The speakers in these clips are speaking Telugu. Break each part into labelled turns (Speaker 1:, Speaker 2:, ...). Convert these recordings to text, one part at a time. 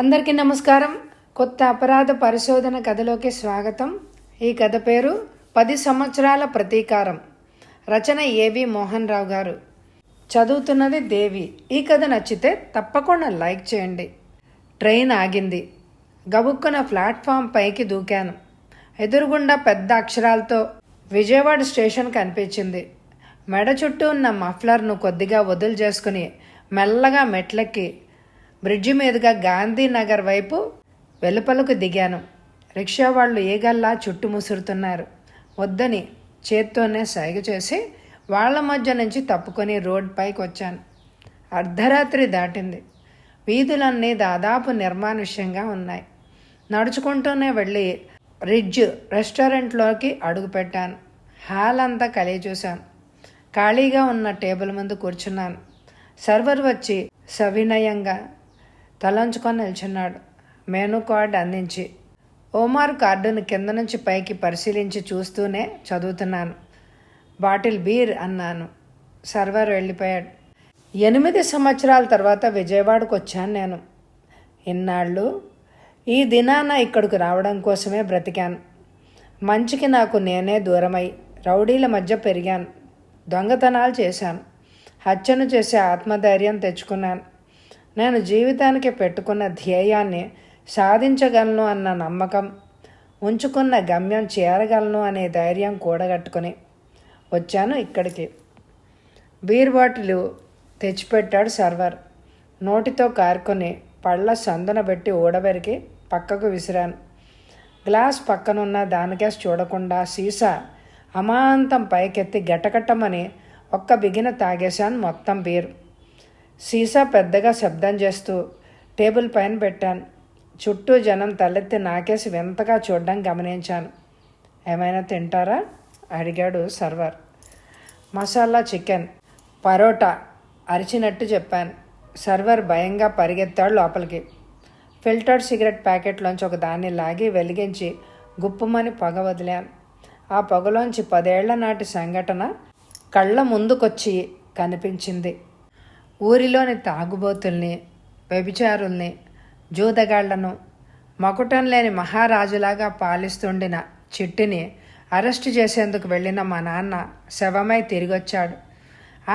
Speaker 1: అందరికీ నమస్కారం. కొత్త అపరాధ పరిశోధన కథలోకి స్వాగతం. ఈ కథ పేరు 10 సంవత్సరాల ప్రతీకారం. రచన ఏవి మోహన్ రావు గారు. చదువుతున్నది దేవి. ఈ కథ నచ్చితే తప్పకుండా లైక్ చేయండి. ట్రైన్ ఆగింది. గబుక్కున ప్లాట్ఫామ్ పైకి దూకాను. ఎదురుగుండా పెద్ద అక్షరాలతో విజయవాడ స్టేషన్ కనిపించింది. మెడ చుట్టూ ఉన్న మఫ్లర్ను కొద్దిగా వదులు చేసుకుని మెల్లగా మెట్లెక్కి బ్రిడ్జి మీదుగా గాంధీనగర్ వైపు వెలుపలకు దిగాను. రిక్షా వాళ్ళు ఏగల్లా చుట్టుముసురుతున్నారు. వద్దని చేత్తోనే సైగ చేసి వాళ్ల మధ్య నుంచి తప్పుకొని రోడ్ పైకి వచ్చాను. అర్ధరాత్రి దాటింది. వీధులన్నీ దాదాపు నిర్మానుష్యంగా ఉన్నాయి. నడుచుకుంటూనే వెళ్ళి రిడ్జ్ రెస్టారెంట్లోకి అడుగుపెట్టాను. హాల్ అంతా కలిగి చూశాను. ఖాళీగా ఉన్న టేబుల్ ముందు కూర్చున్నాను. సర్వర్ వచ్చి సవినయంగా తలంచుకొని నిల్చున్నాడు. మెనూ కార్డు అందించి ఓమార్ కార్డును కింద నుంచి పైకి పరిశీలించి చూస్తూనే చదువుతున్నాను. బాటిల్ బీర్ అన్నాను. సర్వర్ వెళ్ళిపోయాడు. 8 సంవత్సరాల తర్వాత విజయవాడకు వచ్చాను నేను. ఇన్నాళ్ళు ఈ దినాన ఇక్కడికి రావడం కోసమే బ్రతికాను. మంచికి నాకు నేనే దూరమై రౌడీల మధ్య పెరిగాను. దొంగతనాలు చేశాను. హత్యను చేసే ఆత్మధైర్యం తెచ్చుకున్నాను. నేను జీవితానికి పెట్టుకున్న ధ్యేయాన్ని సాధించగలను అన్న నమ్మకం, ఉంచుకున్న గమ్యం చేరగలను అనే ధైర్యం కూడగట్టుకుని వచ్చాను ఇక్కడికి. బీర్ బాటిల్ తెచ్చిపెట్టాడు సర్వర్. నోటితో కారుకొని పళ్ళ సందున పెట్టి ఊడబెరికి పక్కకు విసిరాను. గ్లాస్ పక్కనున్న దానికేసి చూడకుండా సీసా అమాంతం పైకెత్తి గటగట్టమని ఒక్క బిగిన తాగేశాను మొత్తం బీర్. సీసా పెద్దగా శబ్దం చేస్తూ టేబుల్ పైన పెట్టాను. చుట్టూ జనం తలెత్తి నాకేసి వింతగా చూడడం గమనించాను. ఏమైనా తింటారా అడిగాడు సర్వర్. మసాలా చికెన్, పరోటా అరిచినట్టు చెప్పాను. సర్వర్ భయంగా పరిగెత్తాడు లోపలికి. ఫిల్టర్డ్ సిగరెట్ ప్యాకెట్లోంచి ఒక దాన్ని లాగి వెలిగించి గుప్పుమని పొగ వదిలాను. ఆ పొగలోంచి 10 ఏళ్ల నాటి సంఘటన కళ్ళ ముందుకొచ్చి కనిపించింది. ఊరిలోని తాగుబోతుల్ని, వ్యభిచారుల్ని, జూదగాళ్లను, మకుటం లేని మహారాజులాగా పాలిస్తుండిన చిట్టిని అరెస్టు చేసేందుకు వెళ్ళిన మా నాన్న శవమై తిరిగొచ్చాడు.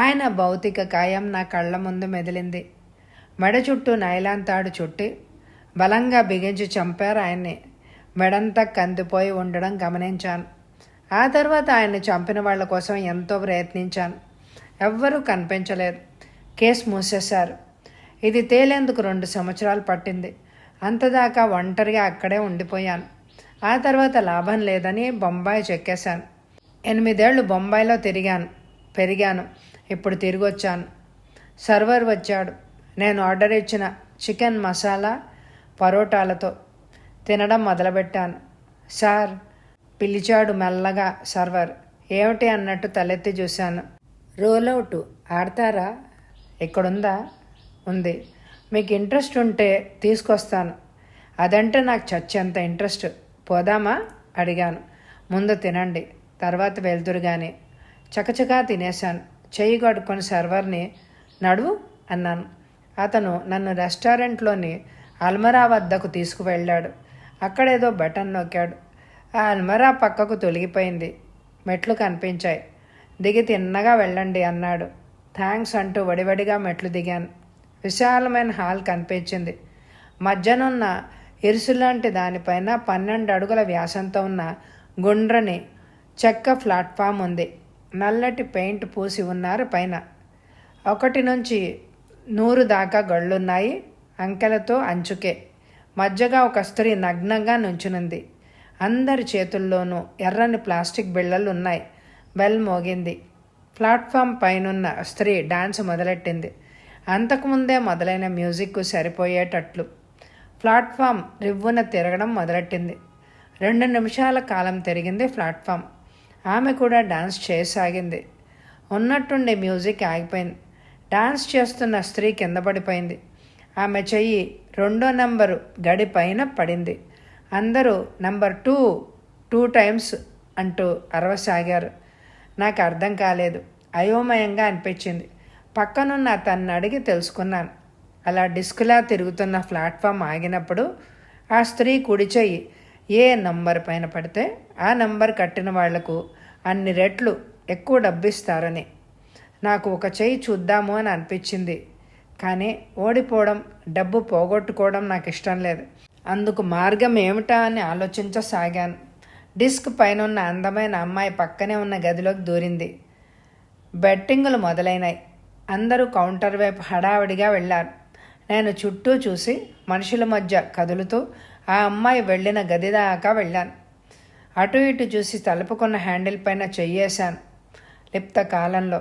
Speaker 1: ఆయన భౌతిక కాయం నా కళ్ళ ముందు మెదిలింది. మెడ చుట్టూ నైలాన్ తాడు చుట్టి బలంగా బిగించి చంపారు ఆయన్ని. మెడంతా కందిపోయి ఉండడం గమనించాను. ఆ తర్వాత ఆయన్ని చంపిన వాళ్ళ కోసం ఎంతో ప్రయత్నించాను. ఎవ్వరూ కనిపించలేదు. కేసు మూసేశారు. ఇది తేలేందుకు 2 సంవత్సరాలు పట్టింది. అంతదాకా ఒంటరిగా అక్కడే ఉండిపోయాను. ఆ తర్వాత లాభం లేదని బొంబాయి చెక్కేశాను. 8 ఏళ్ళు బొంబాయిలో పెరిగాను. ఇప్పుడు తిరిగి వచ్చాను. సర్వర్ వచ్చాడు. నేను ఆర్డర్ ఇచ్చిన చికెన్ మసాలా పరోటాలతో తినడం మొదలుపెట్టాను. సార్ పిలిచాడు మెల్లగా సర్వర్. ఏమిటి అన్నట్టు తలెత్తి చూశాను. రోలౌట్ ఆడతారా? ఇక్కడుందా? ఉంది. మీకు ఇంట్రెస్ట్ ఉంటే తీసుకొస్తాను. అదంటే నాకు చచ్చేంత ఇంట్రెస్ట్. పోదామా అడిగాను. ముందు తినండి, తర్వాత వెళ్తురు కానీ. చకచకా తినేశాను. చెయ్యి కడుక్కొని సర్వర్ని నడువు అన్నాను. అతను నన్ను రెస్టారెంట్లోని అల్మరా వద్దకు తీసుకువెళ్ళాడు. అక్కడేదో బటన్ నొక్కాడు. ఆ అల్మరా పక్కకు తొలగిపోయింది. మెట్లు కనిపించాయి. దిగి తిన్నగా వెళ్ళండి అన్నాడు. థ్యాంక్స్ అంటూ వడివడిగా మెట్లు దిగాను. విశాలమైన హాల్ కనిపించింది. మధ్యనున్న ఇరుసులాంటి దానిపైన 12 అడుగుల వ్యాసంతో ఉన్న గుండ్రని చెక్క ప్లాట్ఫామ్ ఉంది. నల్లటి పెయింట్ పూసి ఉన్నారు పైన. 1 నుంచి 100 దాకా గళ్ళున్నాయి. అంకెలతో అంచుకే. మధ్యగా ఒక స్త్రీ నగ్నంగా నుంచునుంది. అందరి చేతుల్లోనూ ఎర్రని ప్లాస్టిక్ బిళ్ళలు ఉన్నాయి. బెల్ మోగింది. ప్లాట్ఫామ్ పైనున్న స్త్రీ డాన్స్ మొదలెట్టింది. అంతకుముందే మొదలైన మ్యూజిక్కు సరిపోయేటట్లు ప్లాట్ఫామ్ రివ్వున తిరగడం మొదలెట్టింది. 2 నిమిషాల కాలం తిరిగింది ప్లాట్ఫామ్. ఆమె కూడా డాన్స్ చేయసాగింది. ఉన్నట్టుండి మ్యూజిక్ ఆగిపోయింది. డాన్స్ చేస్తున్న స్త్రీ కింద పడిపోయింది. ఆమె చెయ్యి 2వ నంబరు గడి పైన పడింది. అందరూ నంబర్ 2 టైమ్స్ అంటూ అరవసాగారు. నాకు అర్థం కాలేదు. అయోమయంగా అనిపించింది. పక్కనున్న అతన్ని అడిగి తెలుసుకున్నాను. అలా డిస్కులా తిరుగుతున్న ప్లాట్ఫామ్ ఆగినప్పుడు ఆ స్త్రీ కుడి చెయ్యి ఏ నంబర్ పైన పడితే ఆ నంబర్ కట్టిన వాళ్లకు అన్ని రెట్లు ఎక్కువ డబ్బు ఇస్తారని. నాకు ఒక చెయ్యి చూద్దాము అని అనిపించింది. కానీ ఓడిపోవడం, డబ్బు పోగొట్టుకోవడం నాకు ఇష్టం లేదు. అందుకు మార్గం ఏమిటా అని ఆలోచించసాగాను. డిస్క్ పైన ఉన్న అందమైన అమ్మాయి పక్కనే ఉన్న గదిలోకి దూరింది. బెట్టింగులు మొదలైనాయి. అందరూ కౌంటర్ వైపు హడావిడిగా వెళ్ళారు. నేను చుట్టూ చూసి మనుషుల మధ్య కదులుతూ ఆ అమ్మాయి వెళ్ళిన గది దాకా వెళ్ళాను. అటు ఇటు చూసి తలుపుకున్న హ్యాండిల్ పైన చెయ్యేశాను. లిప్త కాలంలో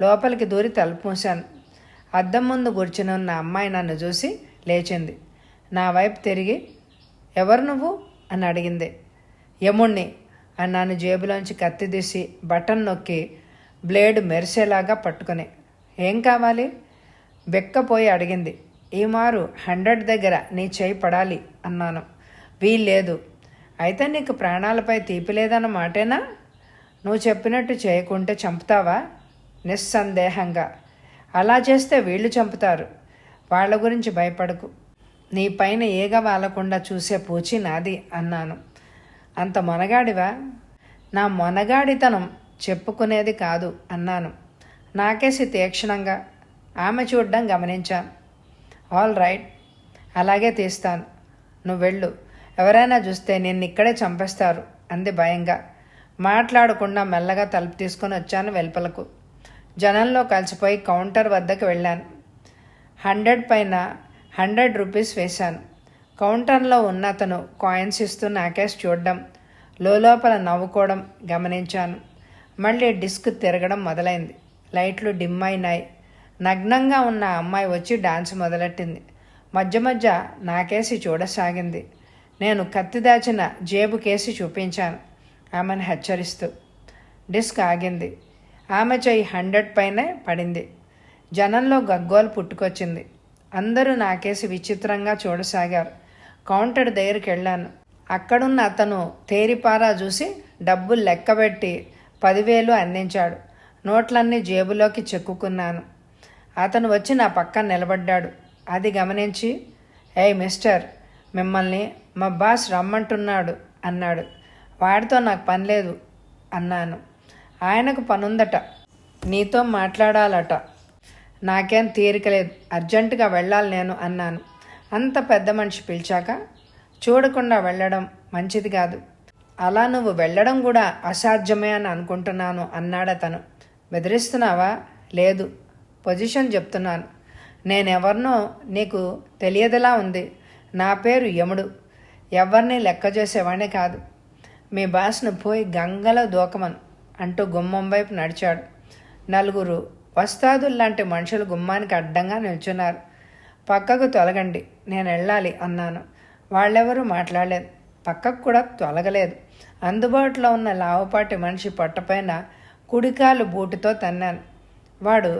Speaker 1: లోపలికి దూరి తలుపు మూశాను. అద్దం ముందు కూర్చుని ఉన్న అమ్మాయి నన్ను చూసి లేచింది. నా వైపు తిరిగి, ఎవరు నువ్వు అని అడిగింది. యముణ్ణి అన్నాను జేబులోంచి కత్తి తీసి బటన్ నొక్కి బ్లేడ్ మెరిసేలాగా పట్టుకొని. ఏం కావాలి? బెక్కపోయి అడిగింది. ఈ మారు 100 దగ్గర నీ చేయి పడాలి అన్నాను. వీల్లేదు. అయితే నీకు ప్రాణాలపై తీపి లేదన్న మాటేనా? నువ్వు చెప్పినట్టు చేయకుంటే చంపుతావా? నిస్సందేహంగా. అలా చేస్తే వీళ్ళు చంపుతారు. వాళ్ళ గురించి భయపడకు. నీ పైన ఏగ వాలకుండా చూసే పూచి నాది అన్నాను. అంత మొనగాడివా? నా మొనగాడితనం చెప్పుకునేది కాదు అన్నాను. నాకేసి తీక్షణంగా. ఆమె చూడడం గమనించాను. ఆల్ రైట్, అలాగే తీస్తాను. నువ్వు వెళ్ళు. ఎవరైనా చూస్తే నిన్నిక్కడే చంపేస్తారు అంది భయంగా. మాట్లాడకుండా మెల్లగా తలుపు తీసుకొని వచ్చాను వెలుపలకు. జనంలో కలిసిపోయి కౌంటర్ వద్దకు వెళ్ళాను. 100 పైన 100 రూపీస్ వేశాను. కౌంటర్లో ఉన్న అతను కాయిన్స్ ఇస్తూ నాకేసి చూడడం, లోపల నవ్వుకోవడం గమనించాను. మళ్ళీ డిస్క్ తిరగడం మొదలైంది. లైట్లు డిమ్ అయినాయి. నగ్నంగా ఉన్న అమ్మాయి వచ్చి డాన్స్ మొదలెట్టింది. మధ్య మధ్య నాకేసి చూడసాగింది. నేను కత్తి దాచిన జేబు కేసి చూపించాను ఆమెను హెచ్చరిస్తూ. డిస్క్ ఆగింది. ఆమె చెయ్యి 100 పైనే పడింది. జనంలో గగ్గోలు పుట్టుకొచ్చింది. అందరూ నాకేసి విచిత్రంగా చూడసాగారు. కౌంటర్ దగ్గరికి వెళ్ళాను. అక్కడున్న అతను తేరిపారా చూసి డబ్బులు లెక్కబెట్టి 10,000 అందించాడు. నోట్లన్నీ జేబులోకి చెక్కుకున్నాను. అతను వచ్చి నా పక్కన నిలబడ్డాడు. అది గమనించి, ఏయ్ మిస్టర్, మిమ్మల్ని మా బాస్ రమ్మంటున్నాడు అన్నాడు. వాడితో నాకు పని లేదు అన్నాను. ఆయనకు పనుందట, నీతో మాట్లాడాలట. నాకేం తీరిక లేదు, అర్జెంటుగా వెళ్ళాలి నేను అన్నాను. అంత పెద్ద మనిషి పిలిచాక చూడకుండా వెళ్ళడం మంచిది కాదు. అలా నువ్వు వెళ్ళడం కూడా అసాధ్యమే అని అనుకుంటున్నాను అన్నాడతను. బెదిరిస్తున్నావా? లేదు, పొజిషన్ చెప్తున్నాను. నేనెవరినో నీకు తెలియదులా ఉంది. నా పేరు యముడు. ఎవరిని లెక్క చేసేవాడిని కాదు. మీ బాస్ను పోయి గంగలో దూకమను అంటూ గుమ్మం వైపు నడిచాడు. 4 వస్తాదుల్లాంటి మనుషులు గుమ్మానికి అడ్డంగా నిల్చున్నారు. పక్కకు తొలగండి, నేను వెళ్ళాలి అన్నాను. వాళ్ళెవరూ మాట్లాడలేదు. పక్కకు కూడా తొలగలేదు. అందుబాటులో ఉన్న లావుపాటి మనిషి పొట్టపైన కుడికాలు బూటుతో తన్నాను. వాడు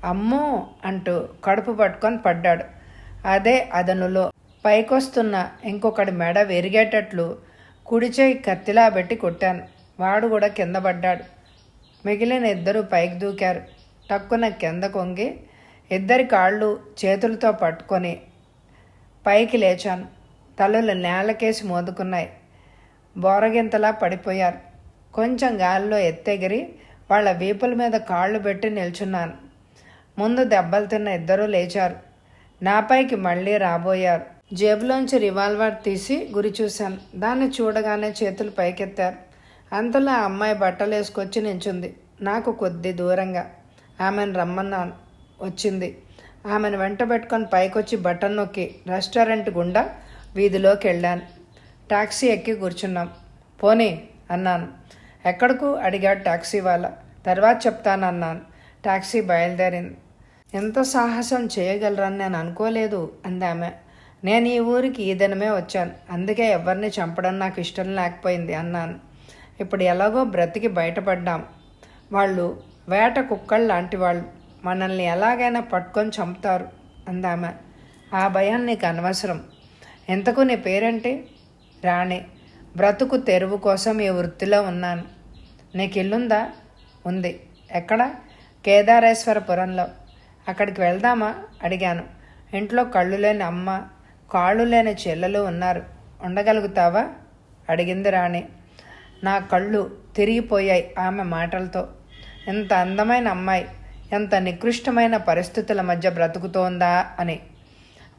Speaker 1: అమ్మో అంటూ కడుపు పట్టుకొని పడ్డాడు. అదే అదనులో పైకొస్తున్న ఇంకొకటి మెడ విరిగేటట్లు కుడిచేయి కత్తిలా పెట్టి కొట్టాను. వాడు కూడా కింద పడ్డాడు. మిగిలిన 2 పైకి దూకారు. టక్కున కింద కొంగి 2 కాళ్ళు చేతులతో పట్టుకొని పైకి లేచాను. తలలు నేలకేసి మోదుకున్నాయి. బోరగింతలా పడిపోయారు. కొంచెం గాలిలో ఎత్తెగిరి వాళ్ళ వీపుల మీద కాళ్ళు పెట్టి నిల్చున్నాను. ముందు దెబ్బలు తిన్న 2 లేచారు. నాపైకి మళ్ళీ రాబోయారు. జేబులోంచి రివాల్వర్ తీసి గురి చూశాను. దాన్ని చూడగానే చేతులు పైకెత్తారు. అంతలో ఆ అమ్మాయి బట్టలు వేసుకొచ్చి నించుంది. నాకు కొద్ది దూరంగా. ఆమెను రమ్మన్నాను. వచ్చింది. ఆమెను వెంట పెట్టుకొని పైకొచ్చి బటన్ నొక్కి రెస్టారెంట్ గుండా వీధిలోకి వెళ్ళాను. టాక్సీ ఎక్కి కూర్చున్నాం. పోనీ అన్నాను. ఎక్కడకు అడిగాడు టాక్సీ వాళ్ళ. తర్వాత చెప్తానన్నాను. టాక్సీ బయలుదేరింది. ఎంత సాహసం చేయగలరని నేను అనుకోలేదు అందామె. నేను ఈ ఊరికి ఈ దినమే వచ్చాను. అందుకే ఎవరిని చంపడం నాకు ఇష్టం లేకపోయింది అన్నాను. ఇప్పుడు ఎలాగో బ్రతికి బయటపడ్డాం. వాళ్ళు వేట కుక్కళ్ళు లాంటి వాళ్ళు. మనల్ని ఎలాగైనా పట్టుకొని చంపుతారు అందామె. ఆ భయం నీకు అనవసరం. ఎంతకు నీ పేరేంటి? రాణి. బ్రతుకు తెరువు కోసం ఈ వృత్తిలో ఉన్నాను. నీకు ఇల్లుందా? ఉంది. ఎక్కడ? కేదారేశ్వరపురంలో. అక్కడికి వెళ్దామా అడిగాను. ఇంట్లో కళ్ళు లేని అమ్మ, కాళ్ళు లేని చెల్లెలు ఉన్నారు. ఉండగలుగుతావా? అడిగింది రాణి. నా కళ్ళు తిరిగిపోయాయి ఆమె మాటలతో. ఎంత అందమైన అమ్మాయి ఎంత నికృష్టమైన పరిస్థితుల మధ్య బ్రతుకుతోందా అని.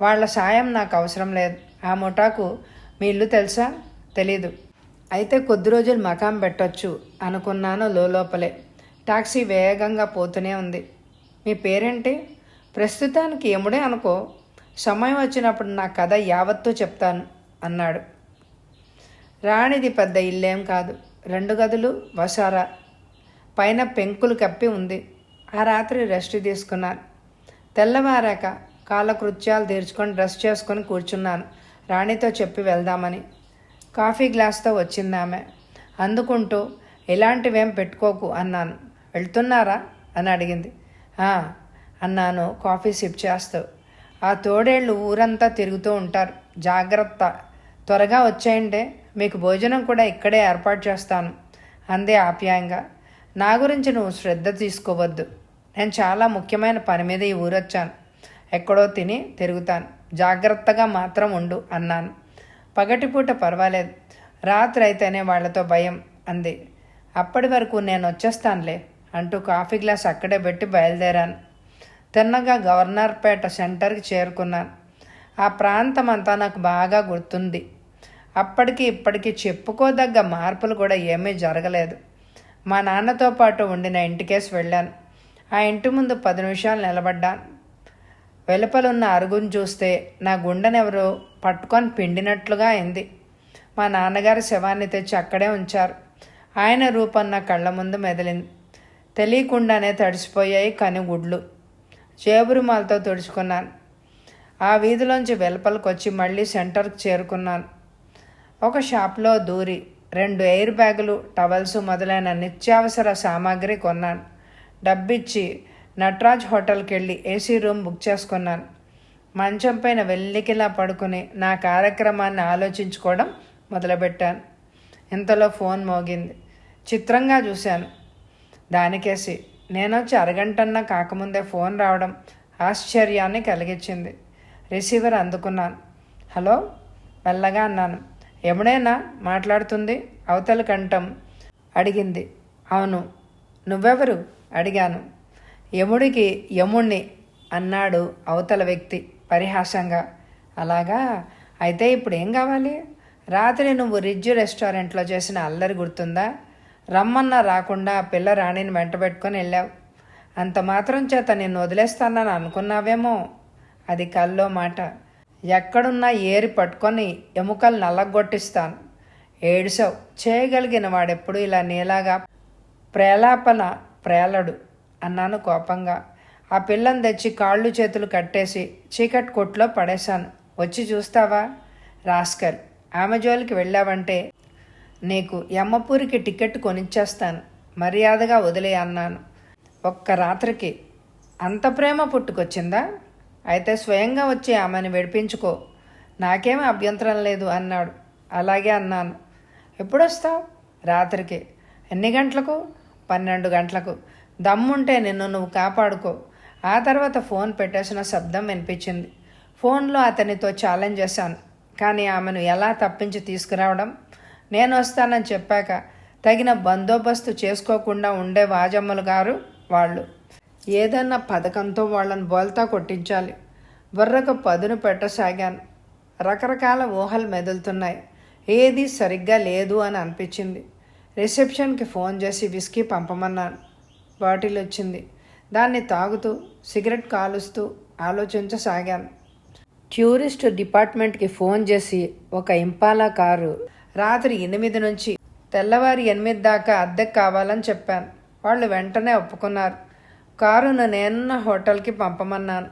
Speaker 1: వాళ్ళ సాయం నాకు అవసరం లేదు. ఆ ముఠాకు మీ ఇల్లు తెలుసా? తెలీదు. అయితే కొద్ది రోజులు మకాం పెట్టొచ్చు అనుకున్నాను లోపలే. టాక్సీ వేగంగా పోతూనే ఉంది. మీ పేరేంటి? ప్రస్తుతానికి ఎముడే అనుకో. సమయం వచ్చినప్పుడు నా కథ యావత్తూ చెప్తాను అన్నాడు. రాణిది పెద్ద ఇల్లేం కాదు. 2 గదులు, వసారా, పైన పెంకులు కప్పి ఉంది. ఆ రాత్రి రెస్ట్ తీసుకున్నాను. తెల్లవారాక కాలకృత్యాలు తీర్చుకొని డ్రెస్ చేసుకొని కూర్చున్నాను రాణితో చెప్పి వెళ్దామని. కాఫీ గ్లాస్తో వచ్చింది ఆమె. అందుకుంటూ ఇలాంటివేం పెట్టుకోకు అన్నాను. వెళ్తున్నారా అని అడిగింది. అన్నాను కాఫీ సిప్ చేస్తూ. ఆ తోడేళ్ళు ఊరంతా తిరుగుతూ ఉంటారు, జాగ్రత్త. త్వరగా వచ్చేయండి, మీకు భోజనం కూడా ఇక్కడే ఏర్పాటు చేస్తాను అందే ఆప్యాయంగా. నా గురించి నువ్వు శ్రద్ధ తీసుకోవద్దు. నేను చాలా ముఖ్యమైన పని మీద ఈ ఊరొచ్చాను. ఎక్కడో తిని తిరుగుతాను. జాగ్రత్తగా మాత్రం ఉండు అన్నాను. పగటిపూట పర్వాలేదు, రాత్రి అయితేనే వాళ్లతో భయం అంది. అప్పటి వరకు నేను వచ్చేస్తానులే అంటూ కాఫీ గ్లాస్ అక్కడే పెట్టి బయలుదేరాను. తిన్నగా గవర్నర్పేట సెంటర్కి చేరుకున్నాను. ఆ ప్రాంతం అంతా నాకు బాగా గుర్తుంది. అప్పటికి ఇప్పటికీ చెప్పుకోదగ్గ మార్పులు కూడా ఏమీ జరగలేదు. మా నాన్నతో పాటు ఉండిన ఇంటికేసి వెళ్ళాను. ఆ ఇంటి ముందు 10 నిమిషాలు నిలబడ్డాను. వెలుపలున్న అరుగును చూస్తే నా గుండెనెవరో పట్టుకొని పిండినట్లుగా అయింది. మా నాన్నగారి శవాన్ని తెచ్చి అక్కడే ఉంచారు. ఆయన రూపం నా కళ్ళ ముందు మెదిలింది. తెలియకుండానే తడిసిపోయాయి కనుగుడ్లు. జేబురుమాలతో తుడుచుకున్నాను. ఆ వీధిలోంచి వెలుపలకొచ్చి మళ్ళీ సెంటర్కి చేరుకున్నాను. ఒక షాప్లో దూరి 2 ఎయిర్ బ్యాగులు, టవల్స్ మొదలైన నిత్యావసర సామాగ్రి కొన్నాను. డబ్బిచ్చి నటరాజ్ హోటల్కి వెళ్ళి ఏసీ రూమ్ బుక్ చేసుకున్నాను. మంచం పైన వెల్లికిలా పడుకుని నా కార్యక్రమాన్ని ఆలోచించుకోవడం మొదలుపెట్టాను. ఇంతలో ఫోన్ మోగింది. చిత్రంగా చూశాను. దానికేసి నేనొచ్చి అరగంటన్నా కాకముందే ఫోన్ రావడం ఆశ్చర్యాన్ని కలిగించింది. రిసీవర్ అందుకున్నాను. హలో మెల్లగా అన్నాను. ఎముడేనా మాట్లాడుతుంది? అవతల కంఠం అడిగింది. అవును. నువ్వెవరు అడిగాను. యముడికి యముణ్ణి అన్నాడు అవతల వ్యక్తి పరిహాసంగా. అలాగా, అయితే ఇప్పుడు ఏం కావాలి? రాత్రి నువ్వు రిడ్జ్ రెస్టారెంట్లో చేసిన అల్లరి గుర్తుందా? రమ్మన్నా రాకుండా ఆ పిల్ల రాణిని వెంటబెట్టుకొని వెళ్ళావు. అంత మాత్రం చేత నిన్ను వదిలేస్తానని అనుకున్నావేమో. అది కల్లో మాట. ఎక్కడున్నా ఏరి పట్టుకొని ఎముకలు నల్లగొట్టిస్తాను. ఏడుసావు. చేయగలిగిన వాడెప్పుడు ఇలా నీలాగా ప్రేలాపన ప్రేలడు అన్నాను కోపంగా. ఆ పిల్లని తెచ్చి కాళ్ళు చేతులు కట్టేసి చీకటి కొట్లో పడేశాను. వచ్చి చూస్తావా? రాస్కల్, ఆమె జోలికి వెళ్ళావంటే నీకు యమ్మపూరికి టికెట్ కొనిచ్చేస్తాను. మర్యాదగా వదిలే అన్నాను. ఒక్క రాత్రికి అంత ప్రేమ పుట్టుకొచ్చిందా? అయితే స్వయంగా వచ్చి ఆమెను విడిపించుకో. నాకేమీ అభ్యంతరం లేదు అన్నాడు. అలాగే అన్నాను. ఎప్పుడొస్తావు? రాత్రికి. ఎన్ని గంటలకు? 12 గంటలకు. దమ్ముంటే నిన్ను నువ్వు కాపాడుకో. ఆ తర్వాత ఫోన్ పెట్టేసిన శబ్దం వినిపించింది. ఫోన్లో అతనితో ఛాలెంజ్ చేశాను. కానీ ఆమెను ఎలా తప్పించి తీసుకురావడం? నేను వస్తానని చెప్పాక తగిన బందోబస్తు చేసుకోకుండా ఉండే వాజమ్మలు గారు వాళ్ళు. ఏదన్నా పథకంతో వాళ్ళని బోల్తా కొట్టించాలి. బుర్రకు పదును పెట్టసాగాను. రకరకాల ఊహలు మెదులుతున్నాయి. ఏది సరిగ్గా లేదు అని అనిపించింది. రిసెప్షన్కి ఫోన్ చేసి విస్కీ పంపమన్నాను. బాటిల్ వచ్చింది. దాన్ని తాగుతూ సిగరెట్ కాలుస్తూ ఆలోచించసాగాను. టూరిస్ట్ డిపార్ట్మెంట్కి ఫోన్ చేసి ఒక ఇంపాలా కారు రాత్రి 8 నుంచి తెల్లవారి 8 దాకా అద్దెకు కావాలని చెప్పాను. వాళ్ళు వెంటనే ఒప్పుకున్నారు. కారును నేనున్న హోటల్కి పంపమన్నాను.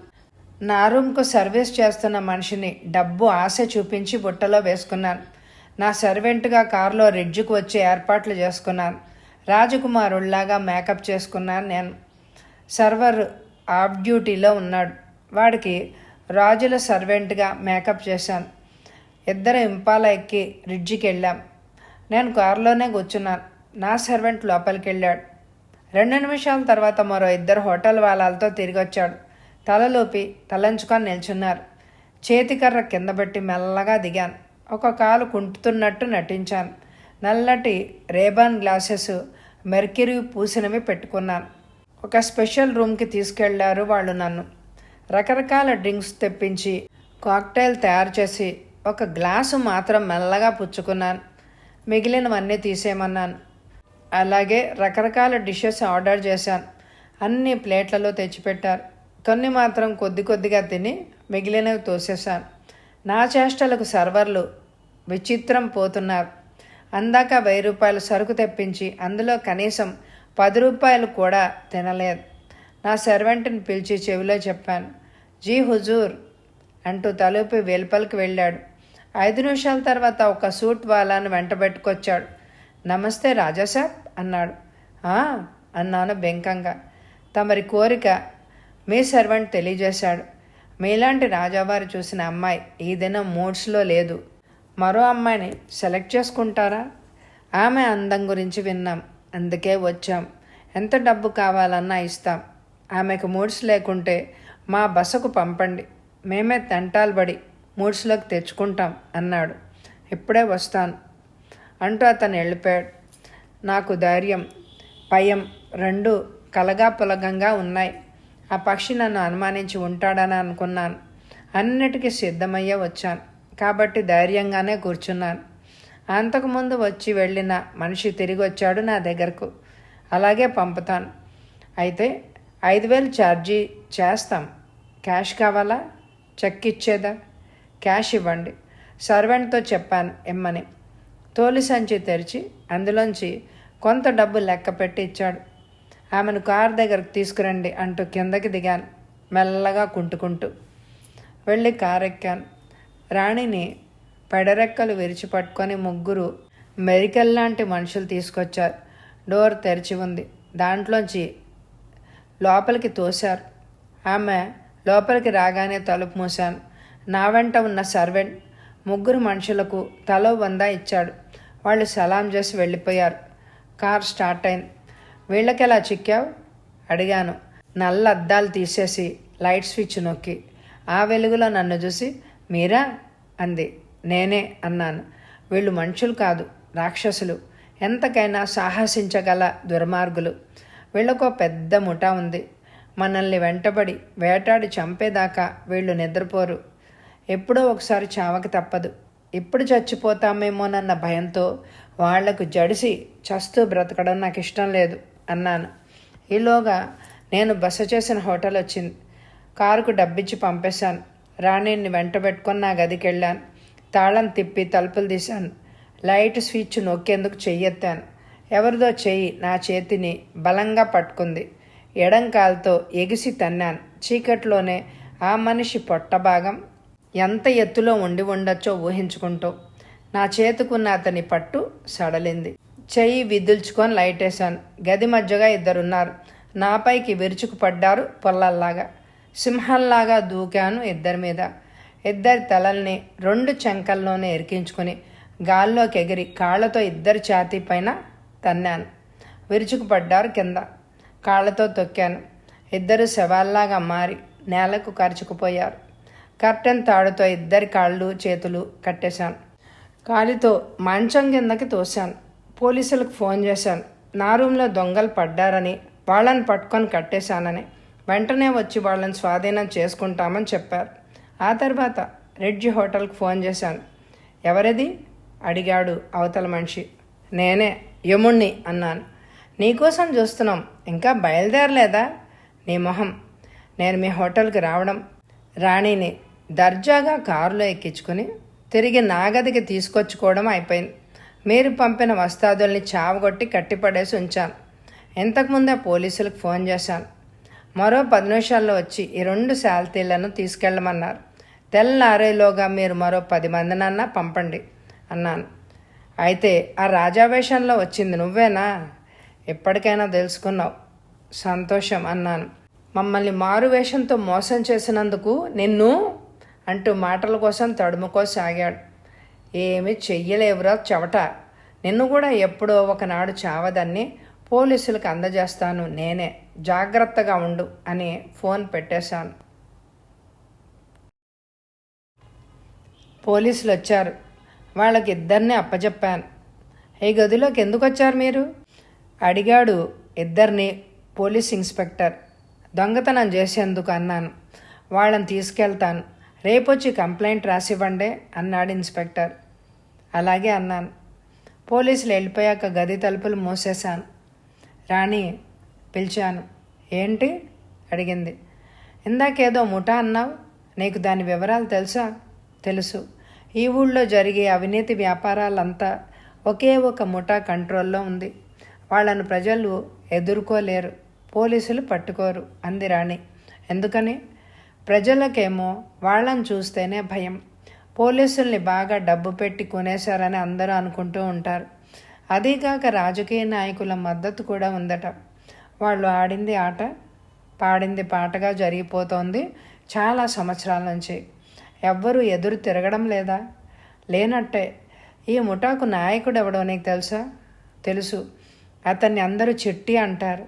Speaker 1: నా రూమ్కు సర్వీస్ చేస్తున్న మనిషిని డబ్బు ఆశ చూపించి బుట్టలో వేసుకున్నాను. నా సర్వెంట్గా కారులో రిడ్జ్కు వచ్చి ఏర్పాట్లు చేసుకున్నాను. రాజకుమారుళ్లాగా మేకప్ చేసుకున్నాను నేను. సర్వర్ ఆఫ్ డ్యూటీలో ఉన్నాడు. వాడికి రాజుల సర్వెంట్గా మేకప్ చేశాను. 2 ఇంపాలా ఎక్కి రిడ్జికి వెళ్ళాం. నేను కారులోనే కూర్చున్నాను. నా సర్వెంట్ లోపలికి వెళ్ళాడు. 2 నిమిషాల తర్వాత మరో 2 హోటల్ వాళ్ళతో తిరిగి వచ్చాడు. తలలోపి తలంచుకొని నిల్చున్నారు. చేతికర్ర కింద పెట్టి మెల్లగా దిగాను. ఒక కాలు కుంటుతున్నట్టు నటించాను. నల్లటి రేబాన్ గ్లాసెస్ మెర్క్యూరీ పూసినవి పెట్టుకున్నాను. ఒక స్పెషల్ రూమ్కి తీసుకెళ్లారు వాళ్ళు నన్ను. రకరకాల డ్రింక్స్ తెప్పించి కాక్టైల్ తయారు చేసి ఒక గ్లాసు మాత్రం మెల్లగా పుచ్చుకున్నాను. మిగిలినవన్నీ తీసేయమన్నాను. అలాగే రకరకాల డిషెస్ ఆర్డర్ చేశాను. అన్ని ప్లేట్లలో తెచ్చిపెట్టారు. కొన్ని మాత్రం కొద్ది కొద్దిగా తిని మిగిలినవి తోసేశాను. నా చేష్టలకు సర్వర్లు విచిత్రం పోతున్నారు. అందాక 1000 రూపాయలు సరుకు తెప్పించి అందులో కనీసం 10 రూపాయలు కూడా తినలేదు. నా సర్వెంట్ని పిలిచి చెవిలో చెప్పాను. జీ హుజూర్ అంటూ తలుపి వెలుపలికి వెళ్ళాడు. 5 నిమిషాల తర్వాత ఒక సూట్ వాలాను వెంటబెట్టుకొచ్చాడు. నమస్తే రాజాసాబ్ అన్నాడు. అన్నాను బెంకంగా. తమరి కోరిక మీ సర్వెంట్ తెలియజేశాడు. మీలాంటి రాజావారు చూసిన అమ్మాయి ఈ దినం మూడ్స్లో లేదు. మరో అమ్మాయిని సెలెక్ట్ చేసుకుంటారా? ఆమె అందం గురించి విన్నాం, అందుకే వచ్చాం. ఎంత డబ్బు కావాలన్నా ఇస్తాం. ఆమెకు మూడ్స్ లేకుంటే మా బసకు పంపండి, మేమే తంటాల్బడి మూడ్స్లోకి తెచ్చుకుంటాం అన్నాడు. ఇప్పుడే వస్తాను అంటూ అతను వెళ్ళిపోయాడు. నాకు ధైర్యం, భయం రెండూ కలగాపులగంగా ఉన్నాయి. ఆ పక్షి నన్ను అనుమానించి ఉంటాడని అనుకున్నాను. అన్నిటికీ సిద్ధమయ్యే వచ్చాను కాబట్టి ధైర్యంగానే కూర్చున్నాను. అంతకుముందు వచ్చి వెళ్ళిన మనిషి తిరిగి వచ్చాడు నా దగ్గరకు. అలాగే పంపుతాను. అయితే 5000 ఛార్జీ చేస్తాం. క్యాష్ కావాలా, చెక్ ఇచ్చేదా? క్యాష్ ఇవ్వండి. సర్వెంట్తో చెప్పాను ఇమ్మని. తోలి సంచి తెరిచి అందులోంచి కొంత డబ్బు లెక్క పెట్టి ఇచ్చాడు. ఆమెను కారు దగ్గరకు తీసుకురండి అంటూ కిందకి దిగాను, మెల్లగా కుంటుకుంటూ. వెళ్ళి కారు ఎక్కాను. రాణిని పెడరెక్కలు విరిచి పట్టుకొని 3 మెరికల్ లాంటి మనుషులు తీసుకొచ్చారు. డోర్ తెరిచి ఉంది. దాంట్లోంచి లోపలికి తోశారు. ఆమె లోపలికి రాగానే తలుపు మూశాను. నా వెంట ఉన్న సర్వెంట్ 3 మనుషులకు తలో 100 ఇచ్చాడు. వాళ్ళు సలాం చేసి వెళ్ళిపోయారు. కార్ స్టార్ట్ అయింది. వీళ్ళకెలా చిక్కావు అడిగాను, నల్ల అద్దాలు తీసేసి లైట్ స్విచ్ నొక్కి. ఆ వెలుగులో నన్ను చూసి మీరా అంది. నేనే అన్నాను. వీళ్ళు మనుషులు కాదు, రాక్షసులు. ఎంతకైనా సాహసించగల దుర్మార్గులు. వీళ్ళకో పెద్ద ముఠా ఉంది. మనల్ని వెంటబడి వేటాడి చంపేదాకా వీళ్ళు నిద్రపోరు. ఎప్పుడో ఒకసారి చావక తప్పదు. ఇప్పుడు చచ్చిపోతామేమోనన్న భయంతో వాళ్లకు జడిసి చస్తూ బ్రతకడం నాకు ఇష్టం లేదు అన్నాను. ఈలోగా నేను బస చేసిన హోటల్ వచ్చింది. కారుకు డబ్బిచ్చి పంపేశాను. రాణిని వెంట పెట్టుకొని నా గదికి వెళ్ళాను. తాళం తిప్పి తలుపులు తీశాను. లైట్ స్విచ్ నొక్కేందుకు చెయ్యెత్తాను. ఎవరిదో చెయ్యి నా చేతిని బలంగా పట్టుకుంది. ఎడం కాలుతో ఎగిసి తన్నాను. చీకట్లోనే ఆ మనిషి పొట్ట భాగం ఎంత ఎత్తులో ఉండి ఉండొచ్చో ఊహించుకుంటూ నా చేతుకున్న అతని పట్టు సడలింది. చెయ్యి విదుల్చుకొని లైట్ వేశాను. గది మధ్యగా 2 ఉన్నారు. నాపైకి విరుచుకు పడ్డారు పొల్లల్లాగా. సింహంలాగా దూకాను 2 మీద. 2 తలల్ని 2 చెంకల్లోనే ఎరికించుకుని గాల్లోకి ఎగిరి కాళ్లతో 2 ఛాతీ పైన తన్నాను. విరుచుకు పడ్డారు కింద. కాళ్లతో తొక్కాను. 2 శవాల్లాగా మారి నేలకు కరుచుకుపోయారు. కర్టెన్ తాడుతో 2 కాళ్ళు చేతులు కట్టేశాను. కాలితో మంచం కిందకి తోశాను. పోలీసులకు ఫోన్ చేశాను. నా రూమ్లో దొంగలు పడ్డారని, వాళ్ళని పట్టుకొని కట్టేశానని. వెంటనే వచ్చి వాళ్ళని స్వాధీనం చేసుకుంటామని చెప్పారు. ఆ తర్వాత రెడ్జి హోటల్కి ఫోన్ చేశాను. ఎవరిది అడిగాడు అవతల మనిషి. నేనే, యముణ్ణి అన్నాను. నీకోసం చూస్తున్నాం, ఇంకా బయలుదేరలేదా? నీ మొహం. నేను మీ హోటల్కి రావడం, రాణిని దర్జాగా కారులో ఎక్కించుకుని తిరిగి నా గదికి తీసుకొచ్చుకోవడం అయిపోయింది. మీరు పంపిన వస్తాదుల్ని చావగొట్టి కట్టిపడేసి ఉంచాను. ఇంతకుముందే పోలీసులకు ఫోన్ చేశాను. మరో 10 నిమిషాల్లో వచ్చి ఈ 2 శాల్తీలను తీసుకెళ్ళమన్నారు. తెల్లారేలోగా మీరు మరో 10 మందినన్నా పంపండి అన్నాను. అయితే ఆ రాజావేషంలో వచ్చింది నువ్వేనా? ఎప్పటికైనా తెలుసుకున్నావు. సంతోషం అన్నాను. మమ్మల్ని మారువేషంతో మోసం చేసినందుకు నిన్ను అంటూ మాటల కోసం తడుముకోసాగాడు. ఏమి చెయ్యలేవురా చెవట. నిన్ను కూడా ఎప్పుడో ఒకనాడు చావదాన్ని పోలీసులకు అందజేస్తాను నేనే, జాగ్రత్తగా ఉండు అని ఫోన్ పెట్టేశాను. పోలీసులు వచ్చారు. వాళ్ళకి ఇద్దరిని అప్పచెప్పాను. ఈ గదిలోకి ఎందుకు వచ్చారు మీరు అడిగాడు ఇద్దరిని పోలీస్ ఇన్స్పెక్టర్. దొంగతనం చేసేందుకు అన్నాను. వాళ్ళని తీసుకెళ్తాను, రేపొచ్చి కంప్లైంట్ రాసివ్వండి అన్నాడు ఇన్స్పెక్టర్. అలాగే అన్నాను. పోలీసులు వెళ్ళిపోయాక గది తలుపులు మూసేశాను. రాణి పిలిచాను. ఏంటి అడిగింది. ఇందాకేదో ముఠా అన్నావు, నీకు దాని వివరాలు తెలుసా? తెలుసు. ఈ ఊళ్ళో జరిగే అవినీతి వ్యాపారాలంతా ఒకే ఒక ముఠా కంట్రోల్లో ఉంది. వాళ్ళను ప్రజలు ఎదుర్కోలేరు, పోలీసులు పట్టుకోరు అంది రాణి. ఎందుకని? ప్రజలకేమో వాళ్ళని చూస్తేనే భయం. పోలీసుల్ని బాగా డబ్బు పెట్టి కొనేశారని అందరూ అనుకుంటూ ఉంటారు. అదీగాక రాజకీయ నాయకుల మద్దతు కూడా ఉందట. వాళ్ళు ఆడింది ఆట, పాడింది పాటగా జరిగిపోతోంది చాలా సంవత్సరాల నుంచి. ఎవ్వరూ ఎదురు తిరగడం లేదా? లేనట్టే. ఈ ముఠాకు నాయకుడు ఎవడో నీకు తెలుసా? తెలుసు. అతన్ని అందరూ చిట్టి అంటారు.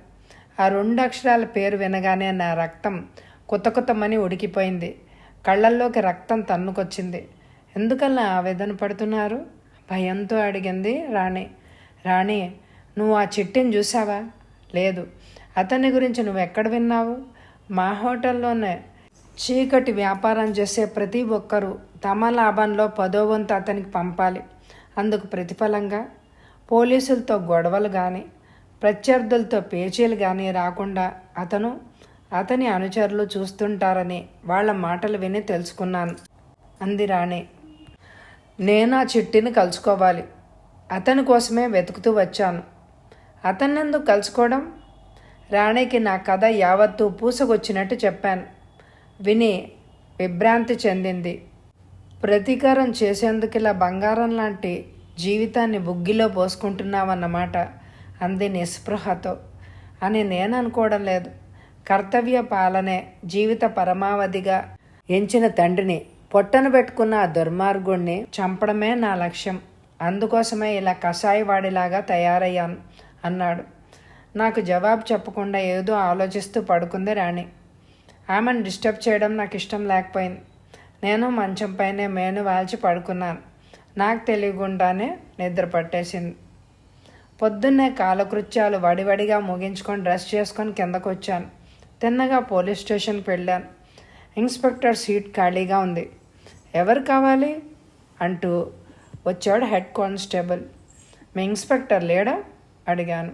Speaker 1: ఆ 2 అక్షరాల పేరు వినగానే నా రక్తం కుతకుతమని ఉడికిపోయింది. కళ్ళల్లోకి రక్తం తన్నుకొచ్చింది. ఎందుకలా ఆవేదన పడుతున్నారు? భయంతో అడిగింది రాణి. రాణి, నువ్వు ఆ చిట్టిని చూసావా? లేదు. అతని గురించి నువ్వు ఎక్కడ విన్నావు? మా హోటల్లోనే. చీకటి వ్యాపారం చేసే ప్రతి ఒక్కరూ తమ లాభంలో 10వ వంతు అతనికి పంపాలి. అందుకు ప్రతిఫలంగా పోలీసులతో గొడవలు కానీ ప్రత్యర్థులతో పేచీలు కానీ రాకుండా అతని అనుచరులు చూస్తుంటారని వాళ్ళ మాటలు విని తెలుసుకున్నాను అంది రాణి. నేను ఆ చిట్టిని కలుసుకోవాలి. అతని కోసమే వెతుకుతూ వచ్చాను. అతన్నెందుకు కలుసుకోవడం? రాణికి నా కథ యావత్తూ పూసకొచ్చినట్టు చెప్పాను. విని విభ్రాంతి చెందింది. ప్రతీకారం చేసేందుకు ఇలా బంగారం లాంటి జీవితాన్ని బుగ్గిలో పోసుకుంటున్నావన్నమాట అంది నిస్పృహతో. అని నేను అనుకోవడం లేదు. కర్తవ్య పాలనే జీవిత పరమావధిగా ఎంచిన తండ్రిని పొట్టను పెట్టుకున్న ఆ దుర్మార్గుణ్ణి చంపడమే నా లక్ష్యం. అందుకోసమే ఇలా కషాయవాడిలాగా తయారయ్యాను అన్నాడు. నాకు జవాబు చెప్పకుండా ఏదో ఆలోచిస్తూ పడుకుంది రాణి. ఆమెను డిస్టర్బ్ చేయడం నాకు ఇష్టం లేకపోయింది. నేను మంచం పైనే మేను వాల్చి పడుకున్నాను. నాకు తెలియకుండానే నిద్ర పట్టేసింది. పొద్దున్నే కాలకృత్యాలు వడివడిగా ముగించుకొని డ్రెస్ చేసుకొని కిందకు వచ్చాను. తిన్నగా పోలీస్ స్టేషన్కి వెళ్ళాను. ఇన్స్పెక్టర్ సీట్ ఖాళీగా ఉంది. ఎవరు కావాలి అంటూ వచ్చాడు హెడ్ కానిస్టేబుల్. మీ ఇన్స్పెక్టర్ లేడా అడిగాను.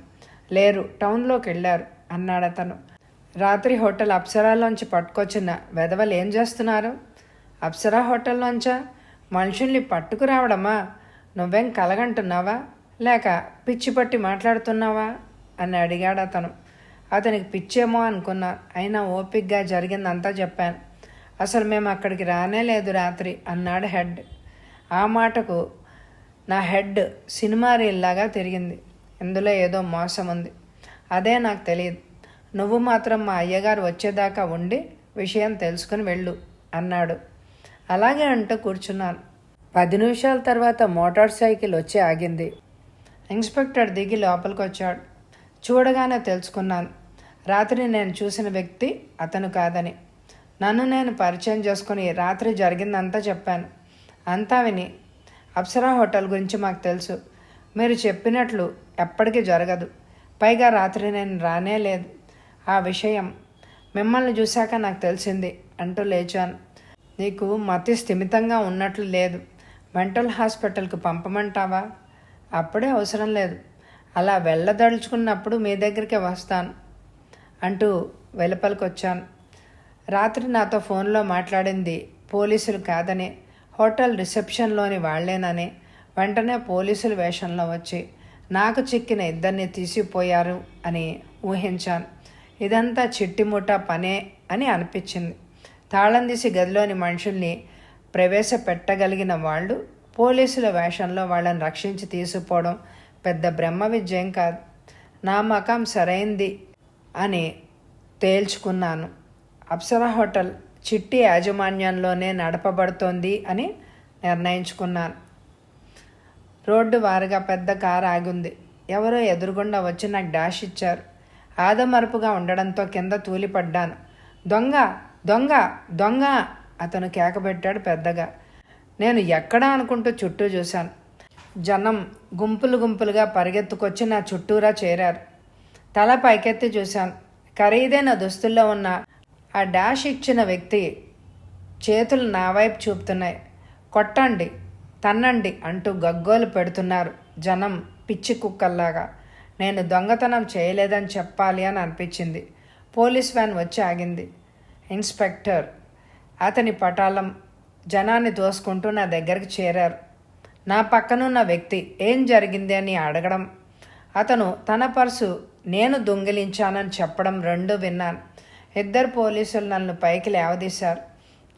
Speaker 1: లేరు, టౌన్లోకి వెళ్ళారు అన్నాడు అతను. రాత్రి హోటల్ అప్సరాలోంచి పట్టుకొచ్చిన వెధవలు ఏం చేస్తున్నారు? అప్సరా హోటల్లోంచా? మనుషుల్ని పట్టుకురావడమా? నువ్వేం కలగంటున్నావా లేక పిచ్చి పట్టి మాట్లాడుతున్నావా అని అడిగాడు అతను. అతనికి పిచ్చేమో అనుకున్నా. అయినా ఓపిక్గా జరిగిందంతా చెప్పాను. అసలు మేము అక్కడికి రానే లేదు రాత్రి అన్నాడు హెడ్. ఆ మాటకు నా హెడ్ సినిమా రీల్లాగా తిరిగింది. ఇందులో ఏదో మోసం ఉంది. అదే నాకు తెలియదు. నువ్వు మాత్రం మా అయ్యగారు వచ్చేదాకా ఉండి విషయం తెలుసుకుని వెళ్ళు అన్నాడు. అలాగే అంటూ కూర్చున్నాను. 10 నిమిషాల తర్వాత మోటార్ సైకిల్ వచ్చి ఆగింది. ఇన్స్పెక్టర్ దిగి లోపలికి వచ్చాడు. చూడగానే తెలుసుకున్నాను రాత్రి నేను చూసిన వ్యక్తి అతను కాదని. నన్ను నేను పరిచయం చేసుకుని రాత్రి జరిగిందంతా చెప్పాను. అంతా విని, అప్సరా హోటల్ గురించి మాకు తెలుసు. మీరు చెప్పినట్లు ఎప్పటికీ జరగదు. పైగా రాత్రి నేను రానే లేదు. ఆ విషయం మిమ్మల్ని చూశాక నాకు తెలిసింది అంటూ లేచాను. నీకు మతి స్థిమితంగా ఉన్నట్లు లేదు. మెంటల్ హాస్పిటల్కి పంపమంటావా? అప్పుడే అవసరం లేదు. అలా వెళ్ళదలుచుకున్నప్పుడు మీ దగ్గరికి వస్తాను అంటూ వెలుపలికి వచ్చాను. రాత్రి నాతో ఫోన్లో మాట్లాడింది పోలీసులు కాదని, హోటల్ రిసెప్షన్లోని వాళ్లేనని, వెంటనే పోలీసుల వేషంలో వచ్చి నాకు చిక్కిన ఇద్దరిని తీసిపోయారు అని ఊహించాను. ఇదంతా చిట్టిముట్టా పనే అని అనిపించింది. తాళం తీసి గదిలోని మనుషుల్ని ప్రవేశపెట్టగలిగిన వాళ్ళు పోలీసుల వేషంలో వాళ్ళని రక్షించి తీసుకుపోవడం పెద్ద బ్రహ్మ విజయం కాదు. నా మకం సరైంది అని తేల్చుకున్నాను. అప్సరా హోటల్ చిట్టి యాజమాన్యంలోనే నడపబడుతోంది అని నిర్ణయించుకున్నాను. రోడ్డు వారుగా పెద్ద కారు ఆగింది. ఎవరో ఎదురుగుండా వచ్చి నాకు డాష్ ఇచ్చారు. ఆదమరుపుగా ఉండడంతో కింద తూలిపడ్డాను. దొంగ దొంగ దొంగ అతను కేకబెట్టాడు పెద్దగా. నేను ఎక్కడా అనుకుంటూ చుట్టూ చూశాను. జనం గుంపులు గుంపులుగా పరిగెత్తుకొచ్చి నా చుట్టూరా చేరారు. తల పైకెత్తి చూశాను. ఖరీదైన దుస్తుల్లో ఉన్న ఆ డాష్ ఇచ్చిన వ్యక్తి చేతులు నా వైపు చూపుతున్నాయి. కొట్టండి, తన్నండి అంటూ గగ్గోలు పెడుతున్నారు జనం పిచ్చి కుక్కల్లాగా. నేను దొంగతనం చేయలేదని చెప్పాలి అని అనిపించింది. పోలీస్ వ్యాన్ వచ్చి ఆగింది. ఇన్స్పెక్టర్, అతని పటాలం జనాన్ని తోసుకుంటూ నా దగ్గరికి చేరారు. నా పక్కనున్న వ్యక్తి ఏం జరిగింది అని అడగడం, అతను తన పర్సు నేను దొంగిలించానని చెప్పడం రెండూ విన్నాను. ఇద్దరు పోలీసులు నన్ను పైకి లేవదీశారు.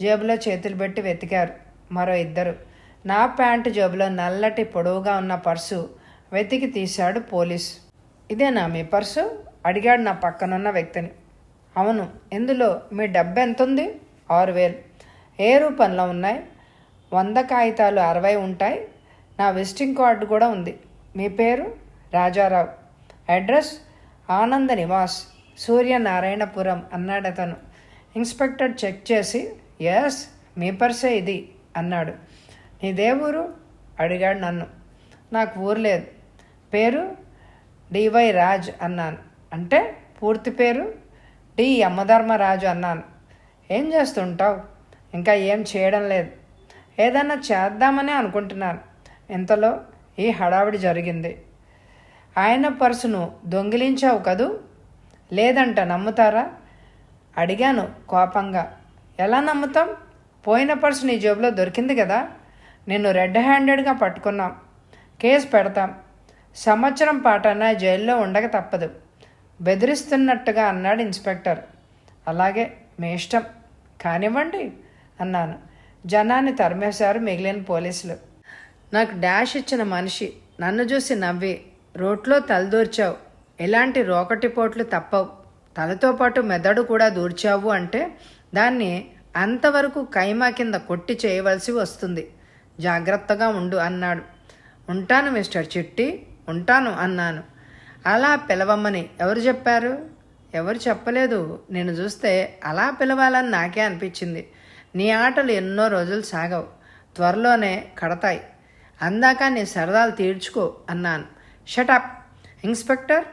Speaker 1: జేబులో చేతులు పెట్టి వెతికారు. మరో ఇద్దరు నా ప్యాంటు జేబులో నల్లటి పొడవుగా ఉన్న పర్సు వెతికి తీశాడు పోలీస్. ఇదేనా మీ పర్సు అడిగాడు నా పక్కనున్న వ్యక్తిని. అవును. ఇందులో మీ డబ్బు ఎంత ఉంది? 6,000. ఏ రూపంలో ఉన్నాయి? 100 కాగితాలు 60 ఉంటాయి. నా విజిటింగ్ కార్డు కూడా ఉంది. మీ పేరు? రాజారావు. అడ్రస్? ఆనంద నివాస్, సూర్యనారాయణపురం అన్నాడు అతను. ఇన్స్పెక్టర్ చెక్ చేసి, ఎస్, మీ పర్సే ఇది అన్నాడు. నీదే ఊరు అడిగాడు నన్ను. నాకు ఊరు లేదు. పేరు? డివై రాజ్ అన్నాను. అంటే పూర్తి పేరు? డి యమధర్మరాజు అన్నాను. ఏం చేస్తుంటావు? ఇంకా ఏం చేయడం లేదు. ఏదన్నా చేద్దామని అనుకుంటున్నాను. ఇంతలో ఈ హడావిడి జరిగింది. ఆయన పర్సును దొంగిలించావు కదూ? లేదంట, నమ్ముతారా అడిగాను కోపంగా. ఎలా నమ్ముతాం? పోయిన పర్సు నీ జేబులో దొరికింది కదా. నిన్ను రెడ్ హ్యాండెడ్గా పట్టుకున్నాం. కేసు పెడతాం. సంవత్సరం పాటన్నా జైల్లో ఉండక తప్పదు బెదిరిస్తున్నట్టుగా అన్నాడు ఇన్స్పెక్టర్. అలాగే, మీ ఇష్టం, కానివ్వండి అన్నాను. జనాన్ని తరిమేశారు మిగిలిన పోలీసులు. నాకు డాష్ ఇచ్చిన మనిషి నన్ను చూసి నవ్వి, రోట్లో తలదూర్చావు, ఎలాంటి రోకటిపోట్లు తప్పవు, తలతో పాటు మెదడు కూడా దూర్చావు అంటే దాన్ని అంతవరకు కైమా కింద కొట్టి చేయవలసి వస్తుంది. జాగ్రత్తగా ఉండు అన్నాడు. ఉంటాను మిస్టర్ చిట్టి, ఉంటాను అన్నాను. అలా పిలవమ్మని ఎవరు చెప్పారు? ఎవరు చెప్పలేదు. నేను చూస్తే అలా పిలవాలని నాకే అనిపించింది. నీ ఆటలు ఎన్నో రోజులు సాగవు, త్వరలోనే కడతాయి. అందాక నీ సరదాలు తీర్చుకో అన్నాను. షటప్ ఇన్స్పెక్టర్,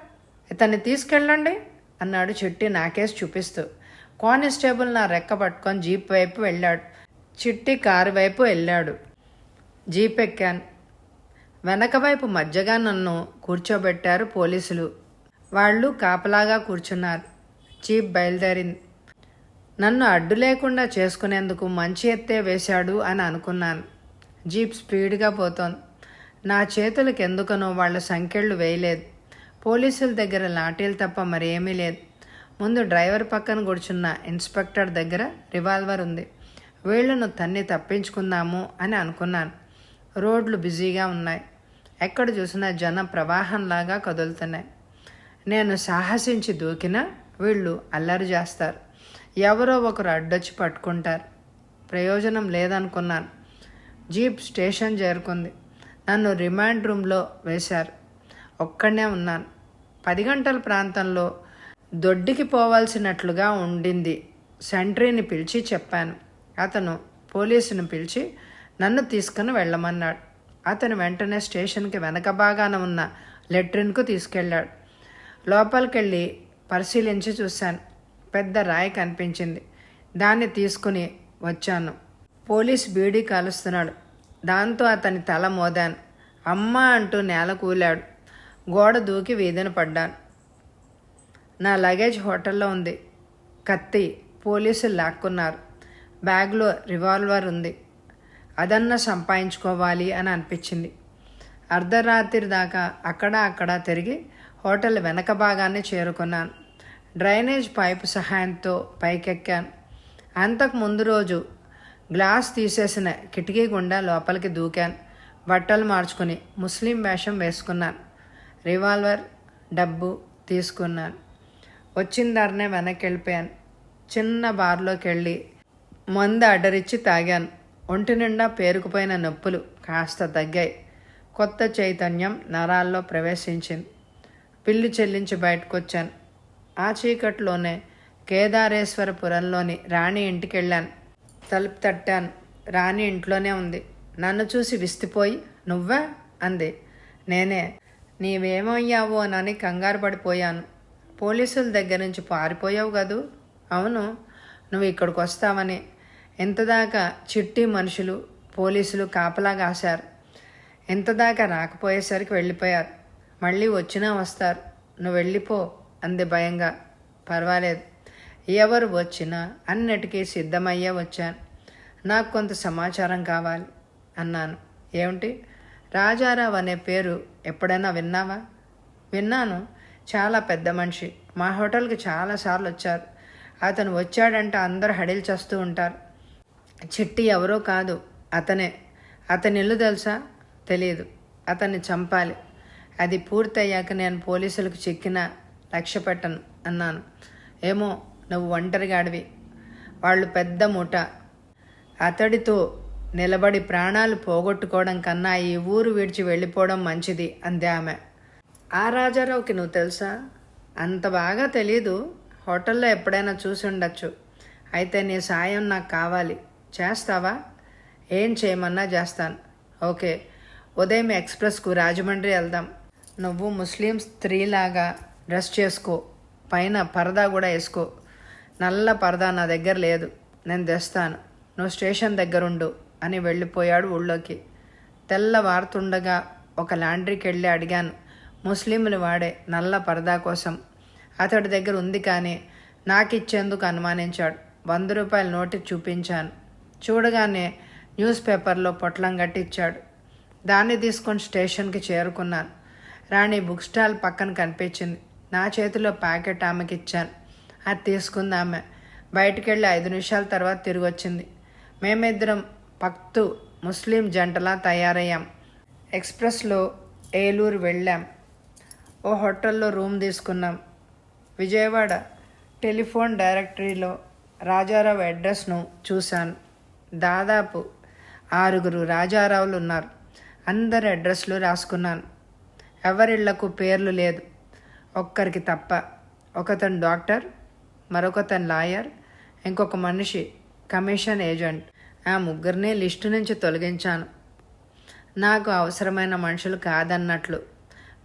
Speaker 1: ఇతన్ని తీసుకెళ్ళండి అన్నాడు చిట్టి నాకేసి చూపిస్తూ. కానిస్టేబుల్ నా రెక్క పట్టుకొని జీప్ వైపు వెళ్ళాడు. చిట్టి కారు వైపు వెళ్ళాడు. జీప్ ఎక్కాను. వెనక వైపు మధ్యగా నన్ను కూర్చోబెట్టారు పోలీసులు. వాళ్ళు కాపలాగా కూర్చున్నారు. జీప్ బయలుదేరింది. నన్ను అడ్డు లేకుండా చేసుకునేందుకు మంచి ఎత్తే వేశాడు అని అనుకున్నాను. జీప్ స్పీడ్గా పోతోంది. నా చేతులకు ఎందుకనో వాళ్ళ సంకెళ్ళు వేయలేదు. పోలీసుల దగ్గర లాఠీలు తప్ప మరేమీ లేదు. ముందు డ్రైవర్ పక్కన కూర్చున్న ఇన్స్పెక్టర్ దగ్గర రివాల్వర్ ఉంది. వీళ్లను తన్ని తప్పించుకుందాము అని అనుకున్నాను. రోడ్లు బిజీగా ఉన్నాయి. ఎక్కడ చూసినా జన ప్రవాహంలాగా కదులుతున్నాయి. నేను సాహసించి దూకినా వీళ్ళు అల్లరి చేస్తారు. ఎవరో ఒకరు అడ్డొచ్చి పట్టుకుంటారు. ప్రయోజనం లేదనుకున్నాను. జీప్ స్టేషన్ చేరుకుంది. నన్ను రిమాండ్ రూమ్లో వేశారు. ఒక్కడనే ఉన్నాను. 10 గంటల ప్రాంతంలో దొడ్డికి పోవాల్సినట్లుగా ఉండింది. సెంట్రీని పిలిచి చెప్పాను. అతను పోలీసుని పిలిచి నన్ను తీసుకుని వెళ్ళమన్నాడు. అతను వెంటనే స్టేషన్కి వెనక భాగాన ఉన్న లెట్రిన్కు తీసుకెళ్ళాడు. లోపలికెళ్ళి పరిశీలించి చూశాను. పెద్ద రాయి కనిపించింది. దాన్ని తీసుకుని వచ్చాను. పోలీస్ బీడీ కాలుస్తున్నాడు. దాంతో అతని తల మోదాను. అమ్మ అంటూ నేల కూలాడు. గోడ దూకి వీధిన పడ్డాను. నా లగేజ్ హోటల్లో ఉంది. కత్తి పోలీసులు లాక్కున్నారు. బ్యాగ్లో రివాల్వర్ ఉంది. అదన్నా సంపాదించుకోవాలి అని అనిపించింది. అర్ధరాత్రి దాకా అక్కడ తిరిగి హోటల్ వెనక భాగాన్ని చేరుకున్నాను. డ్రైనేజ్ పైపు సహాయంతో పైకెక్కాను. అంతకు ముందు రోజు గ్లాస్ తీసేసిన కిటికీ గుండా లోపలికి దూకాను. బట్టలు మార్చుకుని ముస్లిం వేషం వేసుకున్నాను. రివాల్వర్, డబ్బు తీసుకున్నాను. వచ్చిన దారినే వెనక్కి వెళ్ళిపోయాను. చిన్న బార్లోకి వెళ్ళి మందు ఆర్డరిచ్చి తాగాను. ఒంటి నిండా పేరుకుపోయిన నొప్పులు కాస్త తగ్గాయి. కొత్త చైతన్యం నరాల్లో ప్రవేశించింది. బిల్లు చెల్లించి బయటకు వచ్చాను. ఆ చీకట్లోనే కేదారేశ్వరపురంలోని రాణి ఇంటికి వెళ్ళాను. తలుపు తట్టాను. రాణి ఇంట్లోనే ఉంది. నన్ను చూసి విస్తుపోయి నువ్వా అంది. నేనే. నీవేమయ్యావోనని కంగారు పడిపోయాను. పోలీసుల దగ్గర నుంచి పారిపోయావు కదూ? అవును, నువ్వు ఇక్కడికి వస్తావని. ఇంతదాకా చిట్టి మనుషులు పోలీసులు కాపలా కాశారు. ఇంతదాకా రాకపోయేసరికి వెళ్ళిపోయారు. మళ్ళీ వచ్చినా వస్తారు. నువ్వు వెళ్ళిపో అంది భయంగా. పర్వాలేదు, ఎవరు వచ్చినా అన్నిటికీ సిద్ధమయ్యే వచ్చాను. నాకు కొంత సమాచారం కావాలి అన్నాను. ఏమిటి? రాజారావు అనే పేరు ఎప్పుడైనా విన్నావా? విన్నాను. చాలా పెద్ద మనిషి. మా హోటల్కి చాలాసార్లు వచ్చారు. అతను వచ్చాడంటే అందరూ హడిల్ చేస్తూ ఉంటారు. చిట్టి ఎవరో కాదు, అతనే. అతని ఇల్లు తెలుసా? తెలియదు. అతన్ని చంపాలి. అది పూర్తయ్యాక నేను పోలీసులకు చిక్కినా లక్ష్య పెట్టను అన్నాను. ఏమో, నువ్వు ఒంటరిగాడివి. వాళ్ళు పెద్ద ముఠ. అతడితో నిలబడి ప్రాణాలు పోగొట్టుకోవడం కన్నా ఈ ఊరు విడిచి వెళ్ళిపోవడం మంచిది అంది ఆమె. ఆ రాజారావుకి నువ్వు తెలుసా? అంత బాగా తెలీదు. హోటల్లో ఎప్పుడైనా చూసి ఉండొచ్చు. అయితే నీ సాయం నాకు కావాలి. చేస్తావా? ఏం చేయమన్నా చేస్తాను. ఓకే, ఉదయం ఎక్స్ప్రెస్కు రాజమండ్రి వెళ్దాం. నువ్వు ముస్లిం స్త్రీలాగా డ్రెస్ చేసుకో. పైన పరదా కూడా వేసుకో. నల్ల పరదా నా దగ్గర లేదు, నేను తెస్తాను. నువ్వు స్టేషన్ దగ్గరుండు అని వెళ్ళిపోయాడు ఊళ్ళోకి. తెల్లవారుతుండగా ఒక లాండ్రీకి వెళ్ళి అడిగాను ముస్లింలు వాడే నల్ల పరదా కోసం. అతడి దగ్గర ఉంది కానీ నాకిచ్చేందుకు అనుమానించాడు. 100 రూపాయల నోటు చూపించాను. చూడగానే న్యూస్ పేపర్లో పొట్లం కట్టిచ్చాడు. దాన్ని తీసుకొని స్టేషన్కి చేరుకున్నాను. రాణి బుక్ స్టాల్ పక్కన కనిపించింది. నా చేతిలో ప్యాకెట్ ఆమెకి ఇచ్చాను. అది తీసుకుంది ఆమె. బయటికి వెళ్ళి 5 నిమిషాల తర్వాత తిరిగి వచ్చింది. మేమిద్దరం పక్తు ముస్లిం జంటలా తయారయ్యాం. ఎక్స్ప్రెస్లో ఏలూరు వెళ్ళాం. ఓ హోటల్లో రూమ్ తీసుకున్నాం. విజయవాడ టెలిఫోన్ డైరెక్టరీలో రాజారావు అడ్రస్ను చూశాను. దాదాపు 6 రాజారావులు ఉన్నారు. అందరి అడ్రస్లు రాసుకున్నాను. ఎవరిళ్లకు పేర్లు లేదు, ఒక్కరికి తప్ప. ఒకతను డాక్టర్, మరొకతను లాయర్, ఇంకొక మనిషి కమిషన్ ఏజెంట్. ఆ ముగ్గురిని లిస్టు నుంచి తొలగించాను. నాకు అవసరమైన మనుషులు కాదన్నట్లు.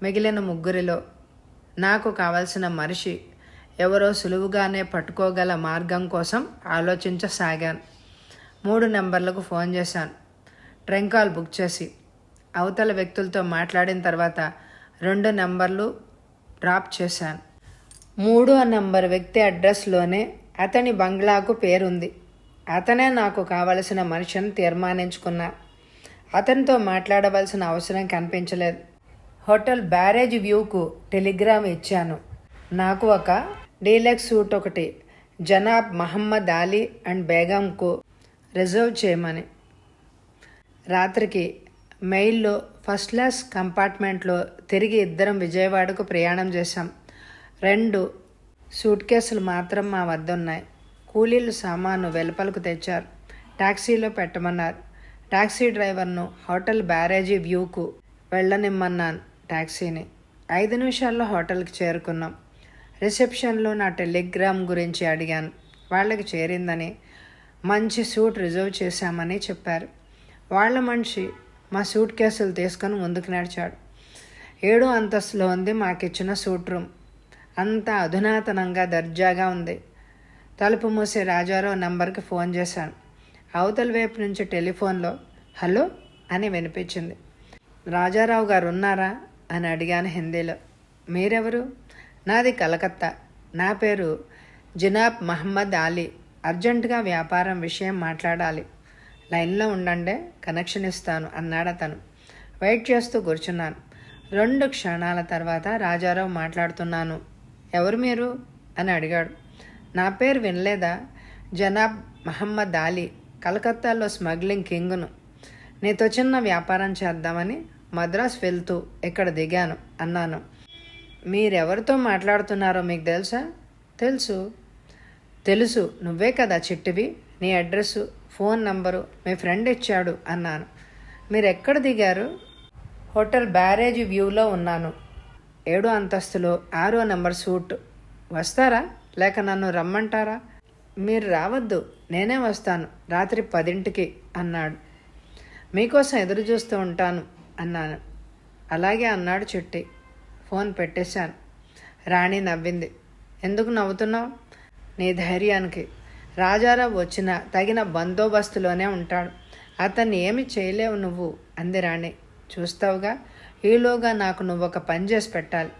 Speaker 1: మిగిలిన ముగ్గురిలో నాకు కావలసిన మనిషి ఎవరో సులువుగానే పట్టుకోగల మార్గం కోసం ఆలోచించసాగాను. 3 నెంబర్లకు ఫోన్ చేశాను. ట్రంక్ కాల్ బుక్ చేసి అవతల వ్యక్తులతో మాట్లాడిన తర్వాత 2 నెంబర్లు డ్రాప్ చేశాను. 3వ నెంబర్ వ్యక్తి అడ్రస్లోనే అతని బంగ్లాకు పేరుంది. అతనే నాకు కావలసిన మనిషిని తీర్మానించుకున్నా. అతనితో మాట్లాడవలసిన అవసరం కనిపించలేదు. హోటల్ బ్యారేజ్ వ్యూకు టెలిగ్రామ్ ఇచ్చాను. నాకు ఒక డీలక్స్ సూట్ ఒకటి జనాబ్ మహమ్మద్ అలీ అండ్ బేగంకు రిజర్వ్ చేయమని. రాత్రికి మెయిల్లో ఫస్ట్ క్లాస్ కంపార్ట్మెంట్లో తిరిగి ఇద్దరం విజయవాడకు ప్రయాణం చేశాం. 2 సూట్ కేసులు మాత్రం మా వద్ద ఉన్నాయి. కూలీలు సామాను వెలుపలకు తెచ్చారు. టాక్సీలో పెట్టమన్నారు. టాక్సీ డ్రైవర్ను హోటల్ బ్యారేజీ వ్యూకు వెళ్ళనిమ్మన్నాను. టాక్సీని 5 నిమిషాల్లో హోటల్కి చేరుకున్నాం. రిసెప్షన్లో నా టెలిగ్రామ్ గురించి అడిగాను. వాళ్ళకి చేరిందని, మంచి సూట్ రిజర్వ్ చేశామని చెప్పారు. వాళ్ళ మనిషి మా సూట్ కేసులు తీసుకొని ముందుకు నడిచాడు. 7వ అంతస్తులో ఉంది మాకిచ్చిన సూట్ రూమ్. అంతా అధునాతనంగా దర్జాగా ఉంది. తలుపు మూసే రాజారావు నంబర్కి ఫోన్ చేశాను. అవతల వైపు నుంచి టెలిఫోన్లో హలో అని వినిపించింది. రాజారావు గారు ఉన్నారా అని అడిగాను హిందీలో. మీరెవరు? నాది కలకత్తా. నా పేరు జనాబ్ మహమ్మద్ అలీ. అర్జెంటుగా వ్యాపారం విషయం మాట్లాడాలి. లైన్లో ఉండండి, కనెక్షన్ ఇస్తాను అన్నాడు అతను. వెయిట్ చేస్తూ కూర్చున్నాను. 2 క్షణాల తర్వాత రాజారావు మాట్లాడుతున్నాను. ఎవరు మీరు అని అడిగాడు. నా పేరు వినలేదా? జనాబ్ మహమ్మద్ అలీ, కలకత్తాలో స్మగ్లింగ్ కింగ్ను. నీతో చిన్న వ్యాపారం చేద్దామని మద్రాస్ వెళ్తూ ఇక్కడ దిగాను అన్నాను. మీరెవరితో మాట్లాడుతున్నారో మీకు తెలుసా? తెలుసు. నువ్వే కదా చిట్టివి. నీ అడ్రస్సు, ఫోన్ నంబరు మీ ఫ్రెండ్ ఇచ్చాడు అన్నాను. మీరు ఎక్కడ దిగారు? హోటల్ బ్యారేజ్ వ్యూలో ఉన్నాను. 7వ అంతస్తులో 6వ నెంబర్ సూట్. వస్తారా లేక నన్ను రమ్మంటారా? మీరు రావద్దు, నేనే వస్తాను రాత్రి 10ంటికి అన్నాడు. మీకోసం ఎదురు చూస్తూ ఉంటాను అన్నాను. అలాగే అన్నాడు చిట్టి. ఫోన్ పెట్టేశాను. రాణి నవ్వింది. ఎందుకు నవ్వుతున్నావు? నీ ధైర్యానికి. రాజారావు వచ్చినా తగిన బందోబస్తులోనే ఉంటాడు. అతన్ని ఏమి చేయలేవు నువ్వు అంది రాణి. చూస్తావుగా, ఈలోగా నాకు నువ్వొక పని చేసి పెట్టాలి.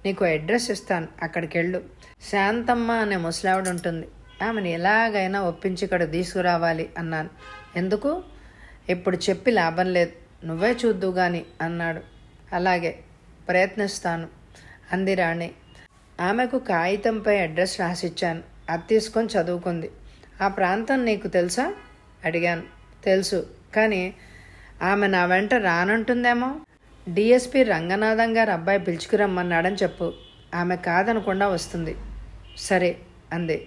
Speaker 1: నీకు అడ్రస్ ఇస్తాను, అక్కడికి వెళ్ళు. శాంతమ్మ అనే ముసలావిడ ఉంటుంది. ఆమెను ఎలాగైనా ఒప్పించి ఇక్కడ తీసుకురావాలి అన్నాను. ఎందుకు? ఇప్పుడు చెప్పి లాభం లేదు, నువ్వే చూద్దువు గాని అన్నాడు. అలాగే, ప్రయత్నిస్తాను అంది రాణి. ఆమెకు కాగితంపై అడ్రస్ రాసిచ్చాను. అది తీసుకొని చదువుకుంది. ఆ ప్రాంతం నీకు తెలుసా అడిగాను. తెలుసు, కానీ ఆమె నా వెంట రానంటుందేమో. డిఎస్పి రంగనాథం గారు అబ్బాయి పిలుచుకురమ్మన్నాడని చెప్పు. ఆమె కాదనకుండా వస్తుంది. సరే అంది.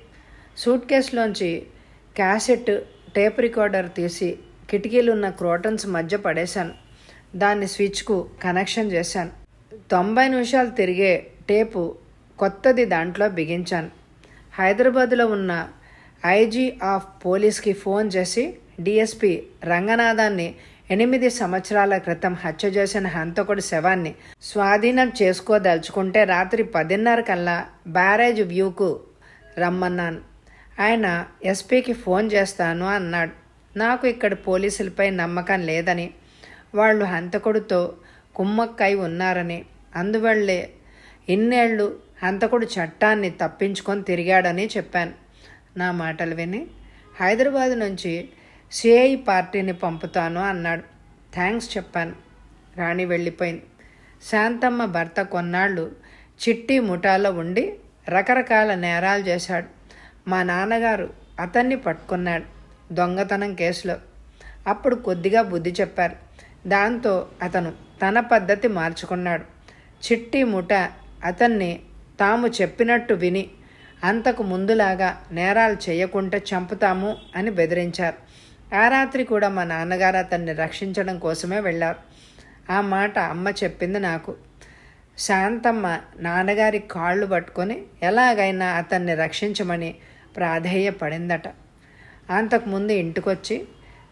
Speaker 1: సూట్ కేసులోంచి క్యాసెట్ టేప్ రికార్డర్ తీసి కిటికీలున్న క్రోటన్స్ మధ్య పడేశాను. దాన్ని స్విచ్కు కనెక్షన్ చేశాను. 90 నిమిషాలు తిరిగే టేపు కొత్తది దాంట్లో బిగించాను. హైదరాబాద్లో ఉన్న ఐజీ ఆఫ్ పోలీస్కి ఫోన్ చేసి డిఎస్పి రంగనాథాన్ని 8 సంవత్సరాల క్రితం హత్య చేసిన హంతకుడి శవాన్ని స్వాధీనం చేసుకోదలుచుకుంటే రాత్రి 10:30 కల్లా బ్యారేజ్ వ్యూకు రమ్మన్నాను. ఆయన ఎస్పీకి ఫోన్ చేస్తాను అన్నాడు. నాకు ఇక్కడ పోలీసులపై నమ్మకం లేదని, వాళ్ళు హంతకుడితో కుమ్మక్కై ఉన్నారని, అందువల్లే ఇన్నేళ్లు హంతకుడు చట్టాన్ని తప్పించుకొని తిరిగాడని చెప్పాను. నా మాటలు విని హైదరాబాద్ నుంచి సిఐ పార్టీని పంపుతాను అన్నాడు. థ్యాంక్స్ చెప్పాను. రాణి వెళ్ళిపోయింది. శాంతమ్మ భర్త కొన్నాళ్ళు చిట్టి ముఠాలో ఉండి రకరకాల నేరాలు చేశాడు. మా నాన్నగారు అతన్ని పట్టుకున్నాడు దొంగతనం కేసులో. అప్పుడు కొద్దిగా బుద్ధి చెప్పారు. దాంతో అతను తన పద్ధతి మార్చుకున్నాడు. చిట్టి ముఠ అతన్ని తాము చెప్పినట్టు విని అంతకు ముందులాగా నేరాలు చేయకుంటే చంపుతాము అని బెదిరించారు. ఆ రాత్రి కూడా మా నాన్నగారు అతన్ని రక్షించడం కోసమే వెళ్ళారు. ఆ మాట అమ్మ చెప్పింది నాకు. శాంతమ్మ నాన్నగారి కాళ్ళు పట్టుకొని ఎలాగైనా అతన్ని రక్షించమని ప్రాధేయపడిందట. అంతకుముందు ఇంటికొచ్చి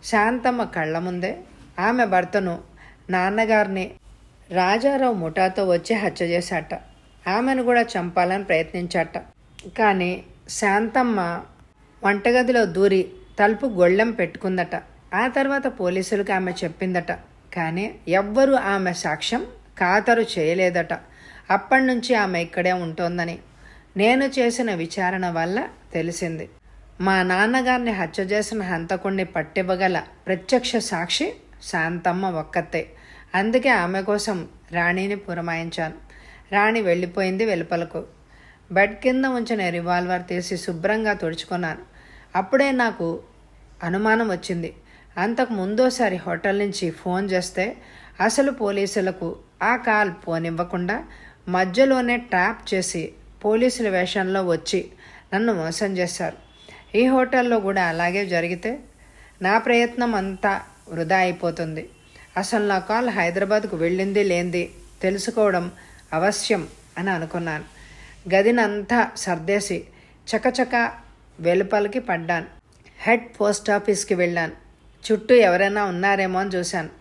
Speaker 1: శాంతమ్మ కళ్ళ ముందే ఆమె భర్తను, నాన్నగారిని రాజారావు ముఠాతో వచ్చి హత్య చేశాట. ఆమెను కూడా చంపాలని ప్రయత్నించాట. కానీ శాంతమ్మ వంటగదిలో దూరి తలుపు గొళ్ళెం పెట్టుకుందట. ఆ తర్వాత పోలీసులకు ఆమె చెప్పిందట. కానీ ఎవ్వరూ ఆమె సాక్ష్యం ఖాతరు చేయలేదట. అప్పటి నుంచి ఆమె ఇక్కడే ఉంటోందని నేను చేసిన విచారణ వల్ల తెలిసింది. మా నాన్నగారిని హత్య చేసిన హంతకుణ్ణి పట్టివ్వగల ప్రత్యక్ష సాక్షి శాంతమ్మ ఒక్కతే. అందుకే ఆమె కోసం రాణిని పురమాయించాను. రాణి వెళ్ళిపోయింది వెలుపలకు. బెడ్ కింద ఉంచిన రివాల్వర్ తీసి శుభ్రంగా తుడుచుకున్నాను. అప్పుడే నాకు అనుమానం వచ్చింది. అంతకు ముందోసారి హోటల్ నుంచి ఫోన్ చేస్తే అసలు పోలీసులకు ఆ కాల్ పోనివ్వకుండా మధ్యలోనే ట్యాప్ చేసి పోలీసుల వేషంలో వచ్చి నన్ను మోసం చేశారు. ఈ హోటల్లో కూడా అలాగే జరిగితే నా ప్రయత్నం అంతా వృధా అయిపోతుంది. అసలు నా కాల్ హైదరాబాద్కు వెళ్ళింది లేంది తెలుసుకోవడం అవశ్యం అని అనుకున్నాను. గదినంతా సర్దేసి చకచక వెలుపలికి పడ్డాను. హెడ్ పోస్ట్ ఆఫీస్కి వెళ్ళాను. చుట్టూ ఎవరైనా ఉన్నారేమో అని చూశాను.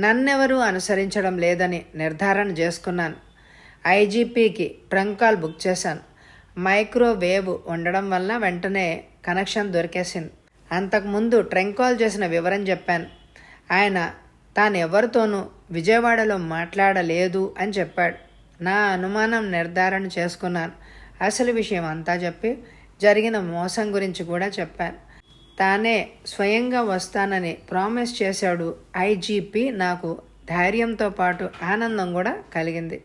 Speaker 1: నన్నెవరూ అనుసరించడం లేదని నిర్ధారణ చేసుకున్నాను. ఐజీపీకి ట్రంక్ కాల్ బుక్ చేశాను. మైక్రోవేవ్ ఉండడం వల్ల వెంటనే కనెక్షన్ దొరికేసింది. అంతకుముందు ట్రంక్ కాల్ చేసిన వివరం చెప్పాను. ఆయన తాను ఎవరితోనూ విజయవాడలో మాట్లాడలేదు అని చెప్పాడు. నా అనుమానం నిర్ధారణ చేసుకున్నాను. అసలు విషయం అంతా చెప్పి జరిగిన మోసం గురించి కూడా చెప్పాను. తానే స్వయంగా వస్తానని ప్రామిస్ చేశాడు ఐజీపీ. నాకు ధైర్యంతో పాటు ఆనందం కూడా కలిగింది.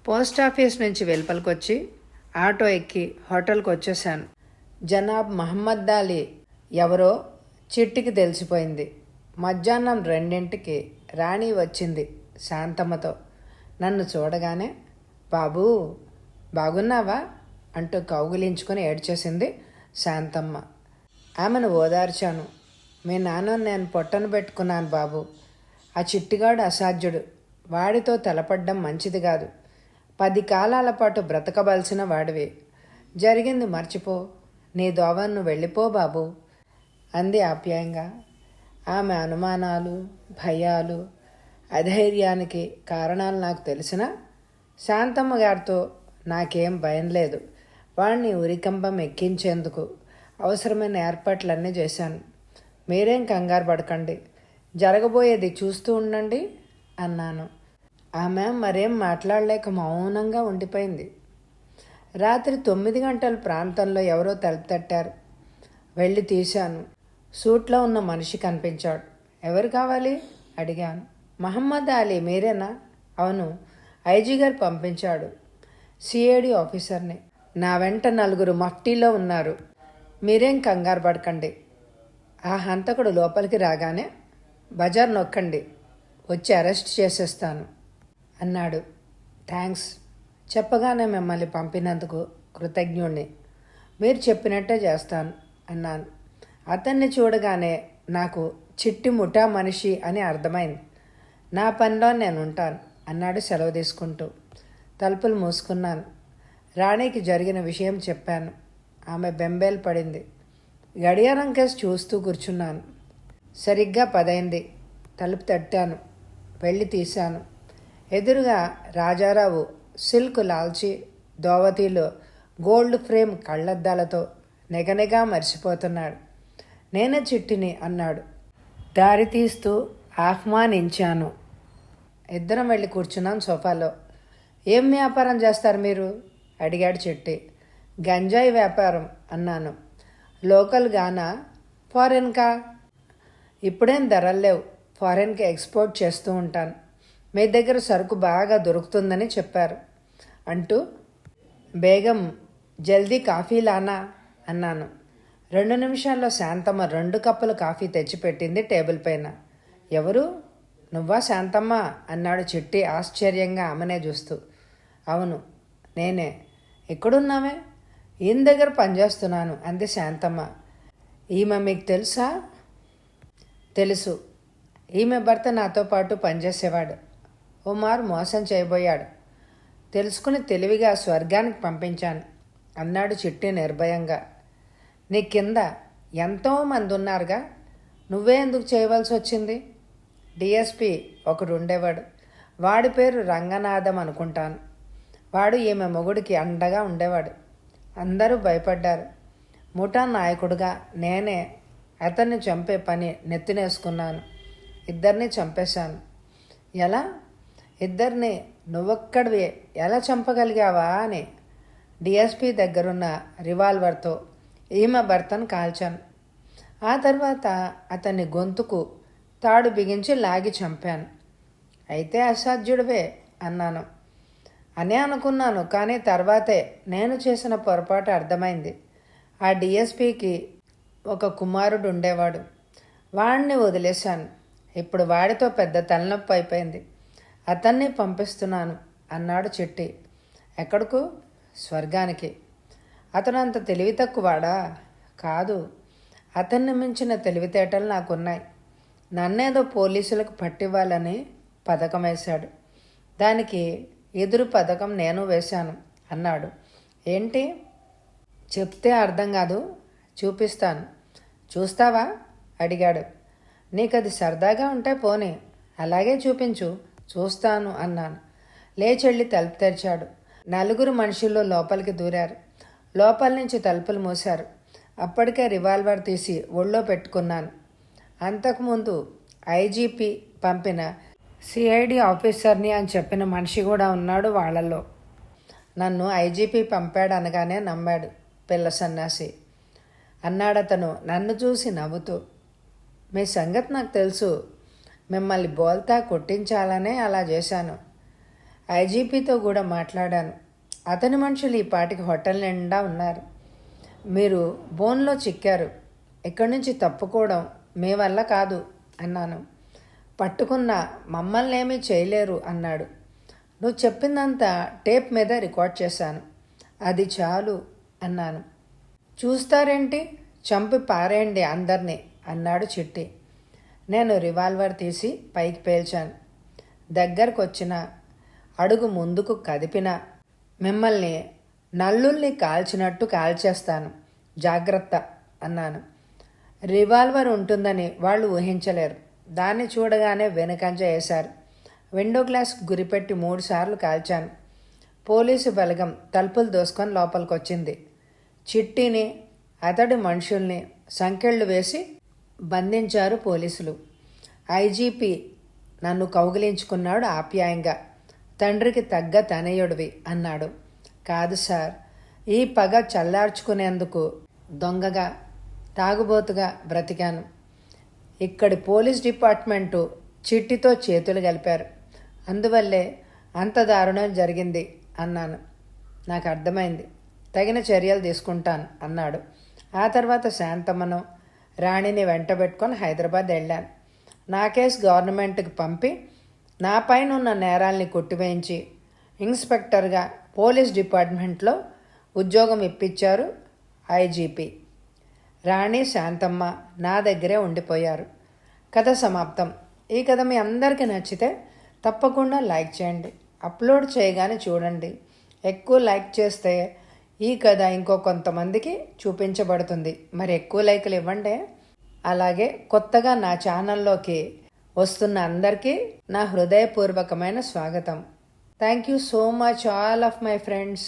Speaker 1: పోస్ట్ ఆఫీస్ నుంచి వెలుపలికొచ్చి ఆటో ఎక్కి హోటల్కి వచ్చేసాను. జనాబ్ మహమ్మద్ అలీ ఎవరో చిట్టికి తెలిసిపోయింది. మధ్యాహ్నం 2ంటికి రాణి వచ్చింది శాంతమ్మతో. నన్ను చూడగానే బాబూ బాగున్నావా అంటూ కౌగిలించుకొని ఏడ్చేసింది శాంతమ్మ. ఆమెను ఓదార్చాను. మీ నాన్న నేను పొట్టను పెట్టుకున్నాను బాబు. ఆ చిట్టిగాడు అసాధ్యుడు. వాడితో తలపడ్డం మంచిది కాదు. 10 కాలాల పాటు బ్రతకవలసిన వాడివి. జరిగింది మర్చిపో. నీ దోవను వెళ్ళిపో బాబు అంది ఆప్యాయంగా. ఆమె అనుమానాలు, భయాలు, అధైర్యానికి కారణాలు నాకు తెలిసినా శాంతమ్మ గారితో నాకేం భయం లేదు. వాణ్ణి ఉరికంబం ఎక్కించేందుకు అవసరమైన ఏర్పాట్లన్నీ చేశాను. మీరేం కంగారు పడకండి, జరగబోయేది చూస్తూ ఉండండి అన్నాను. ఆమె మరేం మాట్లాడలేక మౌనంగా ఉండిపోయింది. రాత్రి 9 గంటల ప్రాంతంలో ఎవరో తలుపు తట్టారు. వెళ్ళి తీశాను. సూట్లో ఉన్న మనిషి కనిపించాడు. ఎవరు కావాలి అడిగాను. మహమ్మద్ అలీ మీరేనా? అవును, ఐజీ గారు పంపించాడు. సిఐడి ఆఫీసర్ని. నా వెంట 4 మఫ్టీలో ఉన్నారు. మీరేం కంగారు పడకండి. ఆ హంతకుడు లోపలికి రాగానే బజార్ నొక్కండి, వచ్చి అరెస్ట్ చేసేస్తాను అన్నాడు. థ్యాంక్స్. చెప్పగానే మిమ్మల్ని పంపినందుకు కృతజ్ఞుణ్ణి. మీరు చెప్పినట్టే చేస్తాను అన్నాను. అతన్ని చూడగానే నాకు చిట్టి ముఠా మనిషి అని అర్థమైంది. నా పనిలో నేను ఉంటాను అన్నాడు సెలవు తీసుకుంటూ. తలుపులు మూసుకున్నాను. రాణికి జరిగిన విషయం చెప్పాను. ఆమె బెంబేలు పడింది. గడియారం కేసు చూస్తూ కూర్చున్నాను. సరిగ్గా 10 అయింది. తలుపు తట్టాను. వెళ్ళి తీశాను. ఎదురుగా రాజారావు సిల్క్ లాల్చి దోవతిలో గోల్డ్ ఫ్రేమ్ కళ్ళద్దాలతో నెగనెగా మరిసిపోతున్నాడు. నేనే చిట్టిని అన్నాడు. దారి తీస్తూ ఆహ్వానించాను. ఇద్దరం వెళ్ళి కూర్చున్నాం సోఫాలో. ఏం వ్యాపారం చేస్తారు మీరు అడిగాడు చిట్టి. గంజాయి వ్యాపారం అన్నాను. లోకల్ గానా ఫారెన్కా? ఇప్పుడేం ధరలు లేవు, ఫారెన్కి ఎక్స్పోర్ట్ చేస్తూ ఉంటాను. మీ దగ్గర సరుకు బాగా దొరుకుతుందని చెప్పారు అంటూ బేగం జల్దీ కాఫీ లానా అన్నాను. 2 నిమిషాల్లో శాంతమ్మ 2 కప్పుల కాఫీ తెచ్చిపెట్టింది టేబుల్ పైన. ఎవరు? నువ్వా శాంతమ్మ అన్నాడు చిట్టి ఆశ్చర్యంగా ఆమెనే చూస్తూ. అవును నేనే. ఎక్కడున్నామే? ఈయన దగ్గర పనిచేస్తున్నాను అంది శాంతమ్మ. ఈమె మీకు తెలుసా? తెలుసు. ఈమె భర్త నాతో పాటు పనిచేసేవాడు. ఓ మారు మోసం చేయబోయాడు. తెలుసుకుని తెలివిగా స్వర్గానికి పంపించాను అన్నాడు చిట్టి నిర్భయంగా. నీ కింద ఎంతోమంది ఉన్నారుగా, నువ్వే ఎందుకు చేయవలసి వచ్చింది? డిఎస్పి ఒకడు ఉండేవాడు. వాడి పేరు రంగనాథం అనుకుంటాను. వాడు ఈమె మొగుడికి అండగా ఉండేవాడు. అందరూ భయపడ్డారు. ముఠా నాయకుడుగా నేనే అతన్ని చంపే పని నెత్తినేసుకున్నాను. 2 చంపేశాను. ఎలా? 2 నువ్వొక్కడివి ఎలా చంపగలిగావా అని డిఎస్పి దగ్గరున్న రివాల్వర్తో ఈమె భర్తను కాల్చాను. ఆ తర్వాత అతన్ని గొంతుకు తాడు బిగించి లాగి చంపాను. అయితే అసాధ్యుడివే అన్నాను. అనే అనుకున్నాను, కానీ తర్వాతే నేను చేసిన పొరపాటు అర్థమైంది. ఆ డిఎస్పికి ఒక కుమారుడు ఉండేవాడు. వాడిని వదిలేశాను. ఇప్పుడు వాడితో పెద్ద తలనొప్పి అయిపోయింది. అతన్ని పంపిస్తున్నాను అన్నాడు చిట్టి. ఎక్కడకు? స్వర్గానికి. అతను అంత తెలివి తక్కువవాడా? కాదు, అతన్ని మించిన తెలివితేటలు నాకున్నాయి. నన్నేదో పోలీసులకు పట్టివ్వాలని పథకం వేశాడు. దానికి ఎదురు పథకం నేను వేశాను అన్నాడు. ఏంటి? చెప్తే అర్థం కాదు, చూపిస్తాను. చూస్తావా అడిగాడు. నీకది సరదాగా ఉంటే పోనీ, అలాగే చూపించు, చూస్తాను అన్నాను. లేచెళ్ళి తలుపు తెరిచాడు. 4 మనుషుల్లో లోపలికి దూరారు. లోపల నుంచి తలుపులు మూశారు. అప్పటికే రివాల్వర్ తీసి ఒళ్ళో పెట్టుకున్నాను. అంతకుముందు ఐజీపీ పంపిన సిఐడి ఆఫీసర్ని అని చెప్పిన మనిషి కూడా ఉన్నాడు వాళ్ళల్లో. నన్ను ఐజీపీ పంపాడు అనగానే నమ్మాడు పిల్ల సన్నాసి అన్నాడతను నన్ను చూసి నవ్వుతూ. మీ సంగతి నాకు తెలుసు. మిమ్మల్ని బోల్తా కొట్టించాలనే అలా చేశాను. ఐజీపీతో కూడా మాట్లాడాను. అతని మనుషులు ఈ పాటికి హోటల్ నిండా ఉన్నారు. మీరు బోన్లో చిక్కారు. ఇక్కడి నుంచి తప్పుకోవడం మీ వల్ల కాదు అన్నాను. పట్టుకున్న మమ్మల్ని ఏమీ చేయలేరు అన్నాడు. నువ్వు చెప్పిందంతా టేప్ మీద రికార్డ్ చేశాను, అది చాలు అన్నాను. చూస్తారేంటి, చంపి పారేయండి అందరినీ అన్నాడు చిట్టి. నేను రివాల్వర్ తీసి పైకి పేల్చాను. దగ్గరకు వచ్చిన అడుగు ముందుకు కదిపిన మిమ్మల్ని నల్లుల్ని కాల్చినట్టు కాల్చేస్తాను, జాగ్రత్త అన్నాను. రివాల్వర్ ఉంటుందని వాళ్ళు ఊహించలేరు. దాన్ని చూడగానే వెనుకంజ వేశారు. విండో గ్లాస్ గురిపెట్టి 3 సార్లు కాల్చాను. పోలీసు బలగం తలుపులు దోసుకొని లోపలికొచ్చింది. చిట్టిని, అతడి మనుషుల్ని సంకెళ్ళు వేసి బంధించారు పోలీసులు. ఐజీపీ నన్ను కౌగిలించుకున్నాడు ఆప్యాయంగా. తండ్రికి తగ్గ తనయుడివి అన్నాడు. కాదు సార్, ఈ పగ చల్లార్చుకునేందుకు దొంగగా, తాగుబోతుగా బ్రతికాను. ఇక్కడి పోలీస్ డిపార్ట్మెంటు చిట్టితో చేతులు కలిపారు. అందువల్లే అంత దారుణం జరిగింది అన్నాను. నాకు అర్థమైంది, తగిన చర్యలు తీసుకుంటాను అన్నాడు. ఆ తర్వాత శాంతమ్మను, రాణిని వెంటబెట్టుకొని హైదరాబాద్ వెళ్ళాను. నా కేసు గవర్నమెంట్కి పంపి నా పైన ఉన్న నేరాల్ని కొట్టివేయించి ఇన్స్పెక్టర్గా పోలీస్ డిపార్ట్మెంట్లో ఉద్యోగం ఇప్పించారు ఐజీపీ. రాణి, శాంతమ్మ నా దగ్గరే ఉండిపోయారు. కథ సమాప్తం. ఈ కథ మీ అందరికీ నచ్చితే తప్పకుండా లైక్ చేయండి. అప్లోడ్ చేయగానే చూడండి. ఎక్కువ లైక్ చేస్తే ఈ కథ ఇంకో కొంతమందికి చూపించబడుతుంది. మరి ఎక్కువ లైకులు ఇవ్వండి. అలాగే కొత్తగా నా ఛానల్లోకి వస్తున్న అందరికీ నా హృదయపూర్వకమైన స్వాగతం. Thank you so much all of my friends.